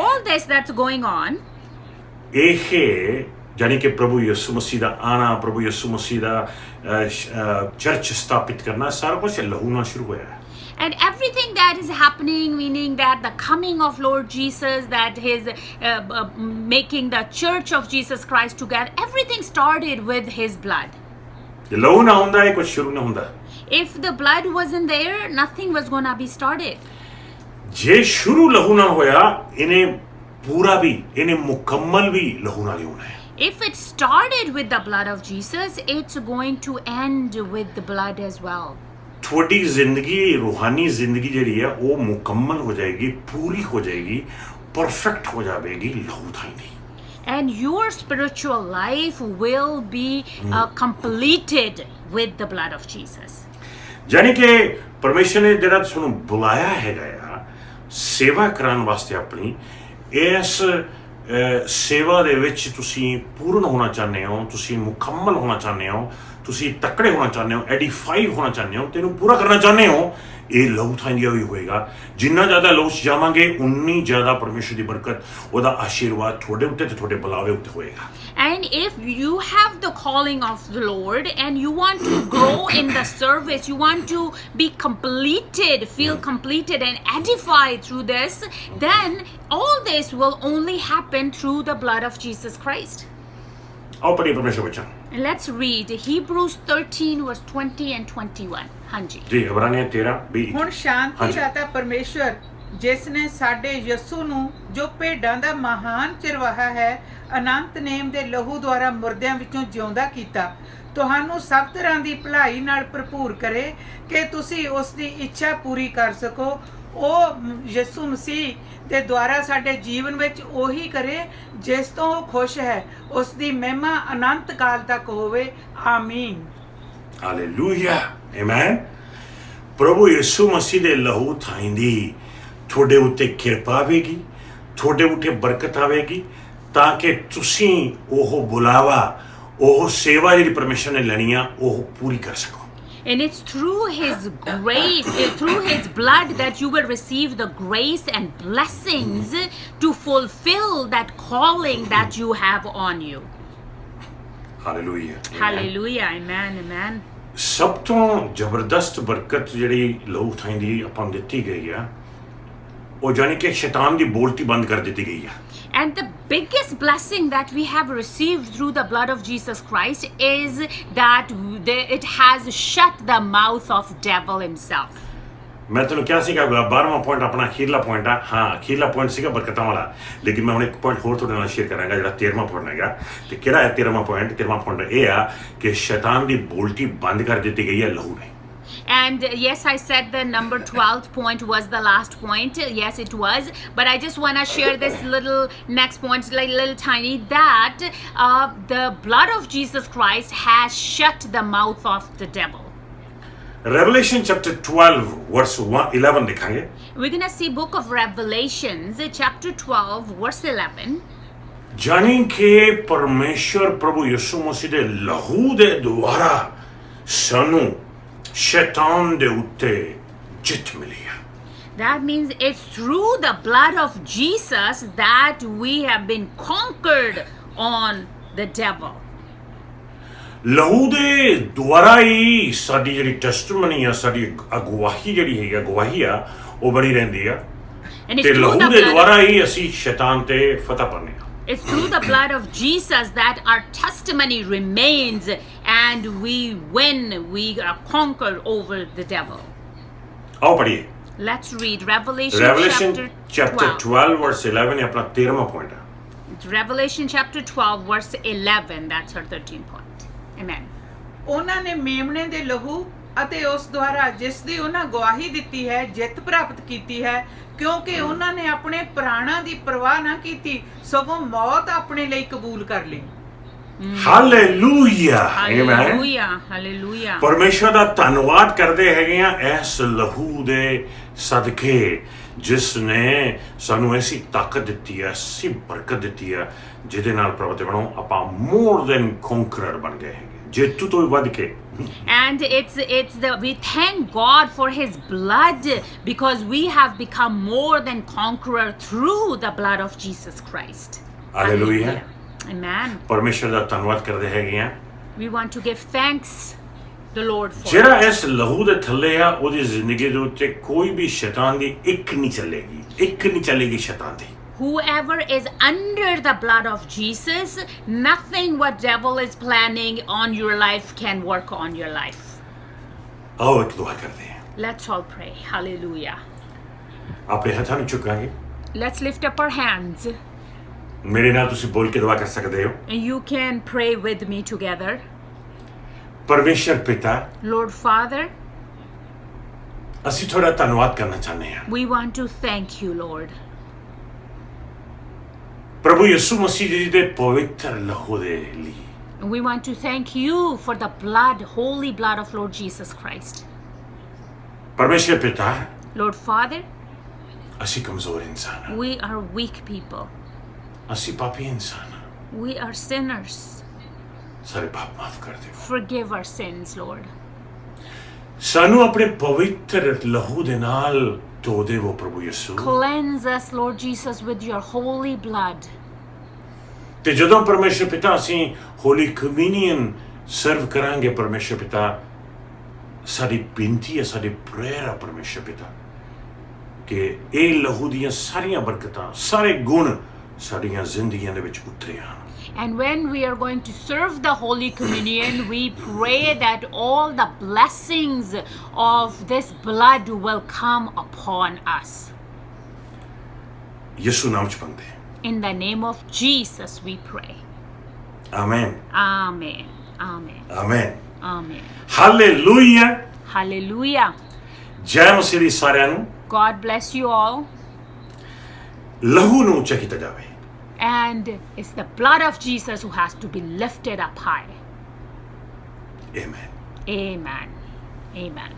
All this that's going on, ਇਹ ਜਾਨੀ ਕਿ ਪ੍ਰਭੂ ਯਿਸੂ ਮਸੀਹ ਦਾ ਆਣਾ, ਪ੍ਰਭੂ ਯਿਸੂ ਮਸੀਹ ਦਾ ਚਰਚ ਸਥਾਪਿਤ ਕਰਨਾ, ਸਾਰਾ ਕੁਝ ਲਹੂ ਨਾਲ ਸ਼ੁਰੂ ਹੋਇਆ ਹੈ। and everything that is happening, meaning that the coming of Lord Jesus, that his making the church of Jesus Christ together, everything started with his blood. ਜੇ ਲਹੂ ਨਾ ਹੁੰਦਾ ਇਹ ਕੁਝ ਸ਼ੁਰੂ ਨਾ ਹੁੰਦਾ। If the blood wasn't there, nothing was going to be started. ਜੇ ਸ਼ੁਰੂ ਲਹੂ ਨਾਲ ਹੋਇਆ, ਇਹਨੇ ਪੂਰਾ ਵੀ, ਇਹਨੇ ਮੁਕੰਮਲ ਵੀ ਲਹੂ ਨਾਲ ਹੀ ਹੋਣਾ ਹੈ। If it started with the blood of Jesus, it's going to end with the blood as well. ਤੁਹਾਡੀ ਜ਼ਿੰਦਗੀ, ਰੂਹਾਨੀ ਜ਼ਿੰਦਗੀ ਜਿਹੜੀ ਹੈ ਉਹ ਮੁਕੰਮਲ ਹੋ ਜਾਏਗੀ, ਪੂਰੀ ਹੋ ਜਾਏਗੀ, ਪਰਫੈਕਟ ਹੋ ਜਾਵੇਗੀ ਲਹੂ ਥਾਈ ਨਹੀਂ। And your spiritual life will be completed with the blood of Jesus. ਜਾਨੀ ਕਿ ਪਰਮੇਸ਼ਰ ਨੇ ਜਿਹੜਾ ਤੁਹਾਨੂੰ ਬੁਲਾਇਆ ਹੈਗਾ ਆ ਸੇਵਾ ਕਰਨ ਵਾਸਤੇ, ਆਪਣੀ ਇਸ ਸੇਵਾ ਦੇ ਵਿੱਚ ਤੁਸੀਂ ਪੂਰਨ ਹੋਣਾ ਚਾਹੁੰਦੇ ਹੋ, ਤੁਸੀਂ ਮੁਕੰਮਲ ਹੋਣਾ ਚਾਹੁੰਦੇ ਹੋ, ਤੁਸੀਂ ਤਕੜੇ ਹੋਣਾ ਚਾਹੁੰਦੇ ਹੋ, ਐਡੀਫਾਈ ਹੋਣਾ ਚਾਹੁੰਦੇ ਹੋ, ਤੈਨੂੰ ਪੂਰਾ ਕਰਨਾ ਚਾਹੁੰਦੇ ਹੋ, ਇਹ ਲਹੂ ਥਾਈਂਦਿਆ ਵੀ ਹੋਏਗਾ। ਜਿੰਨਾ ਜ਼ਿਆਦਾ ਲਹੂ 'ਚ ਜਾਵਾਂਗੇ, ਉਨੀ ਜ਼ਿਆਦਾ ਪਰਮੇਸ਼ਰ ਦੀ ਬਰਕਤ, ਉਹਦਾ ਆਸ਼ੀਰਵਾਦ ਤੁਹਾਡੇ ਉੱਤੇ ਤੇ ਤੁਹਾਡੇ ਬੁਲਾਵੇ ਉੱਤੇ ਹੋਏਗਾ। And if you have the calling of the Lord and you want to grow in the service, you want to be completed, feel completed and edified through this, then all this will only happen through the blood of Jesus Christ. ਆਓ ਪੜ੍ਹੀਏ ਪਰਮੇਸ਼ਰ ਵਚਨ। And let's read Hebrews 13 verse 20 and 21. ਹਾਂਜੀ। ਜੀ ਇਬਰਾਨੀਆਂ 13, 20। ਹੁਣ ਸ਼ਾਂਤੀ ਦਾਤਾ ਪਰਮੇਸ਼ਵਰ, ਜਿਸ ਨੇ ਸਾਡੇ ਯਿਸੂ ਨੂੰ, ਜੋ ਭੇਡਾਂ ਦਾ ਮਹਾਨ ਚਰਵਾਹਾ ਹੈ, ਅਨੰਤ ਨੇਮ ਦੇ ਲਹੂ ਦੁਆਰਾ ਮੁਰਦਿਆਂ ਵਿੱਚੋਂ ਜਿਉਂਦਾ ਕੀਤਾ, ਤੁਹਾਨੂੰ ਸਭ ਤਰ੍ਹਾਂ ਦੀ ਭਲਾਈ ਨਾਲ ਭਰਪੂਰ ਕਰੇ ਕਿ ਤੁਸੀਂ ਉਸ ਦੀ ਇੱਛਾ ਪੂਰੀ ਕਰ ਸਕੋ। ਉਹ ਯਿਸੂ ਮਸੀਹ ਦੇ ਦੁਆਰਾ ਸਾਡੇ ਜੀਵਨ ਵਿੱਚ ਉਹੀ ਕਰੇ ਜਿਸ ਤੋਂ ਉਹ ਖੁਸ਼ ਹੈ। ਉਸ ਦੀ ਮਹਿਮਾ ਅਨੰਤ ਕਾਲ ਤੱਕ ਹੋਵੇ। ਆਮੀਨ। Hallelujah, amen. ਪ੍ਰਭੂ ਯਿਸੂ ਮਸੀਹ ਦੇ ਲਹੂ ਥਾਈਂਦੀ ਤੁਹਾਡੇ ਉੱਤੇ ਕਿਰਪਾ ਆਵੇਗੀ, ਤੁਹਾਡੇ ਉੱਤੇ ਬਰਕਤ ਆਵੇਗੀ, ਤਾਂ ਕਿ ਤੁਸੀਂ ਉਹ ਬੁਲਾਵਾ, ਉਹ ਸੇਵਾ ਜਿਹੜੀ ਪਰਮੇਸ਼ਰ ਨੇ ਲੈਣੀ ਆ, ਉਹ ਪੂਰੀ ਕਰ ਸਕੋ। And it's through his grace, through his blood, that you will receive the grace and blessings to fulfill that calling that you have on you. Hallelujah, Hallelujah. Amen. Amen. ਸਭ ਤੋਂ ਜ਼ਬਰਦਸਤ ਬਰਕਤ ਜਿਹੜੀ ਲਹੂ ਥਾਈਂਦੀ ਆਪਾਂ ਨੂੰ ਦਿੱਤੀ ਗਈ ਆ, ਉਹ ਜਾਨੀ ਕਿ ਸ਼ੈਤਾਨ ਦੀ ਬੋਲਤੀ ਬੰਦ ਕਰ ਦਿੱਤੀ ਗਈ ਆ। And the biggest blessing that we have received through the blood of Jesus Christ is that it has shut the mouth of devil himself. ਮੈਂ ਤੁਹਾਨੂੰ ਕਿਹਾ ਸੀਗਾ 12ਵਾਂ ਪੁਆਇੰਟ ਆਪਣਾ ਅਖੀਰਲਾ ਪੁਆਇੰਟ ਆ। ਹਾਂ, ਅਖੀਰਲਾ ਪੁਆਇੰਟ ਸੀਗਾ ਬਰਕਤਾਂ ਵਾਲਾ, ਲੇਕਿਨ ਮੈਂ ਹੁਣ ਇੱਕ ਪੁਆਇੰਟ ਹੋਰ ਤੁਹਾਡੇ ਨਾਲ ਸ਼ੇਅਰ ਕਰਾਂਗਾ ਜਿਹੜਾ 13ਵਾਂ ਪੁਆਇੰਟ ਹੈਗਾ। ਤੇ ਕਿਹੜਾ ਹੈ 13ਵਾਂ ਪੁਆਇੰਟ? 13ਵਾਂ ਪੁਆਇੰਟ ਇਹ ਆ ਕਿ ਸ਼ੈਤਾਨ ਦੀ ਬੋਲਤੀ ਬੰਦ ਕਰ ਦਿੱਤੀ ਗਈ ਹੈ ਲਹੂ ਨੇ। And yes, I said the number 12th point was the last point. Yes, it was. But I just want to share this little next point, like little tiny, that the blood of Jesus Christ has shut the mouth of the devil. Revelation chapter 12 verse 11 देखेंगे. We're going to see book of Revelations, chapter 12, verse 11. ਜਾਣੀ ਕਿ ਪਰਮੇਸ਼ਰ ਪ੍ਰਭੂ ਯਿਸੂ ਮਸੀਹ ਦੇ ਲਹੂ ਦੇ ਦੁਆਰਾ ਸਾਨੂੰ ਸ਼ੈਤਾਨ ਦੇ ਉੱਤੇ ਜਿੱਤ ਮਿਲੀ ਹੈ. That means it's through the blood of Jesus that we have been conquered on the devil. ਲਹੂ ਦੇ ਦੁਆਰਾ ਹੀ ਸਾਡੀ ਜਿਹੜੀ ਟੈਸਟਮਨੀ ਆ, ਸਾਡੀ ਅਗਵਾਹੀ ਜਿਹੜੀ ਹੈਗੀ ਆ, ਗਵਾਹੀ ਆ, ਉਹ ਬਣੀ ਰਹਿੰਦੀ ਆ. And it's ਤੇ through ਲਹੂ the ਦੇ blood ਦੁਆਰਾ ਹੀ ਅਸੀਂ ਸ਼ੈਤਾਨ ਤੇ ਫਤਹ ਪਾਉਂਦੇ ਹਾਂ. It's through the blood of Jesus that our testimony remains and we win, we are conquered over the devil. ਆਓ ਪੜ੍ਹੀਏ. Let's read Revelation, Revelation chapter 12. 12 verse 11 ਇਹ ਆਪਣਾ 13ਵਾਂ ਪੁਆਇੰਟ ਹੈ. It's Revelation chapter 12, verse 11. That's our 13th point. Amen. ਉਹਨਾਂ ਨੇ ਮੇਮਣੇ ਦੇ ਲਹੂ ਅਤੇ ਉਸ ਦੁਆਰਾ ਜਿਸ ਦੀ ਉਹਨਾਂ ਗਵਾਹੀ ਦਿੱਤੀ ਹੈ ਜਿੱਤ ਪ੍ਰਾਪਤ ਕੀਤੀ ਹੈ, ਕਿਉਂਕਿ ਉਹਨਾਂ ਨੇ ਆਪਣੇ ਪ੍ਰਾਣਾਂ ਦੀ ਪਰਵਾਹ ਨਾ ਕੀਤੀ, ਸਗੋਂ ਮੌਤ ਆਪਣੇ ਲਈ ਕਬੂਲ ਕਰ ਲਈ. ਹਾਲੇਲੂਇਆ. ਆਮੇਨ. Hallelujah. Hallelujah. ਪਰਮੇਸ਼ਰ ਦਾ ਧੰਨਵਾਦ ਕਰਦੇ ਹੈਗੇ ਆ ਇਸ ਲਹੂ ਦੇ ਸਦਕੇ, ਜਿਸ ਨੇ ਸਾਨੂੰ ਐਸੀ ਤਾਕਤ ਦਿੱਤੀ ਹੈ, ਐਸੀ ਬਰਕਤ ਦਿੱਤੀ ਹੈ, ਜਿਹਦੇ ਨਾਲ ਪ੍ਰਭੂ ਬਣੋ ਆਪਾਂ ਮੋਰ ਦੈਨ ਕੰਕਰਰ ਬਣ ਗਏ ਹੈਗੇ, ਜੇਤੂ ਤੋਂ ਵੀ ਵੱਧ ਕੇ. And we thank God for His blood because we have become more than conqueror through the blood of Jesus Christ. Hallelujah. Amen. ਪਰਮੇਸ਼ਰ ਦਾ ਧੰਨਵਾਦ ਕਰਦੇ ਹੈਗੇ ਆ. We want to give thanks the Lord for ਜਿਹੜਾ it. ਇਸ ਲਹੂ ਦੇ ਥੱਲੇ ਆ, ਉਹਦੀ ਜ਼ਿੰਦਗੀ ਦੇ ਉੱਤੇ ਕੋਈ ਵੀ ਸ਼ੈਤਾਨ ਦੀ ਇੱਕ ਨਹੀਂ ਚੱਲੇਗੀ, ਇੱਕ ਨਹੀਂ ਚੱਲੇਗੀ ਸ਼ੈਤਾਨ ਦੀ. Whoever is under the blood of Jesus, nothing what devil is planning on your life can work on your life. ਆਓ ਇੱਕ ਦੁਆ ਕਰਦੇ ਹਾਂ. Let's all pray. Hallelujah. ਆਪਣੇ ਹੱਥਾਂ ਨੂੰ ਚੁੱਕਾਂਗੇ. Let's lift up our hands. ਮੇਰੇ ਨਾਲ ਤੁਸੀਂ ਬੋਲ ਕੇ ਦੁਆ ਕਰ ਸਕਦੇ ਹੋ. And you can pray with me together. ਪਰਮੇਸ਼ਰ ਪਿਤਾ, Lord Father, ਅਸੀਂ ਤੁਹਾਡਾ ਧੰਨਵਾਦ ਕਰਨਾ ਚਾਹੁੰਦੇ ਹਾਂ. we want to thank you, Lord. ਪ੍ਰਭੂ ਯਿਸੂ ਮਸੀਹ ਜੀ ਦੇ ਪਵਿੱਤਰ ਲਹੂ ਦੇ ਲਈ. And we want to thank you for the blood, holy blood of Lord Jesus Christ. ਪਰਮੇਸ਼ਰ ਪਿਤਾ, Lord Father, ਅਸੀਂ ਕਮਜ਼ੋਰ ਇਨਸਾਨ ਹਾਂ, we are weak people. ਅਸੀਂ ਪਾਪੀ ਇਨਸਾਨ ਹਾਂ. We are sinners. ਸਾਰੇ ਪਾਪ ਮਾਫ ਕਰ ਦਿਓ. Forgive our sins, Lord. ਸਾਨੂੰ ਆਪਣੇ ਪਵਿੱਤਰ ਲਹੂ ਦੇ ਨਾਲ ਧੋ ਦੇਵੋ ਪ੍ਰਭੂ ਯਿਸੂ. Cleanse us, Lord Jesus, with your holy blood. ਤੇ ਜਦੋਂ ਪਰਮੇਸ਼ਰ ਪਿਤਾ ਅਸੀਂ ਹੋਲੀ ਕਮਿਊਨੀਅਨ ਸਰਵ ਕਰਾਂਗੇ, ਪਰਮੇਸ਼ਰ ਪਿਤਾ, ਸਾਡੀ ਬੇਨਤੀ ਹੈ, ਸਾਡੀ ਪ੍ਰੇਅਰ ਹੈ ਪਰਮੇਸ਼ਰ ਪਿਤਾ, ਕਿ ਇਹ ਲਹੂ ਦੀਆਂ ਸਾਰੀਆਂ ਬਰਕਤਾਂ, ਸਾਰੇ ਗੁਣ ਸਾਡੀਆਂ ਜ਼ਿੰਦਗੀਆਂ ਦੇ ਵਿੱਚ ਉਤਰੇ ਆਉਣ. And when we are going to serve the Holy Communion, we pray that all the blessings of this blood will come upon us. ਯਿਸੂ ਨਾਮ ਚ ਮੰਗਦੇ ਹਾਂ. In the name of Jesus we pray. Amen. Amen. Amen. Amen. Amen. Hallelujah. Hallelujah. ਜੈ ਮਸੀਹ ਦੀ ਸਾਰਿਆਂ ਨੂੰ. God bless you all. ਲਹੂ ਨੂੰ ਉੱਚਾ ਕੀਤਾ ਜਾਵੇ. And it's the blood of Jesus who has to be lifted up high. Amen. Amen. Amen.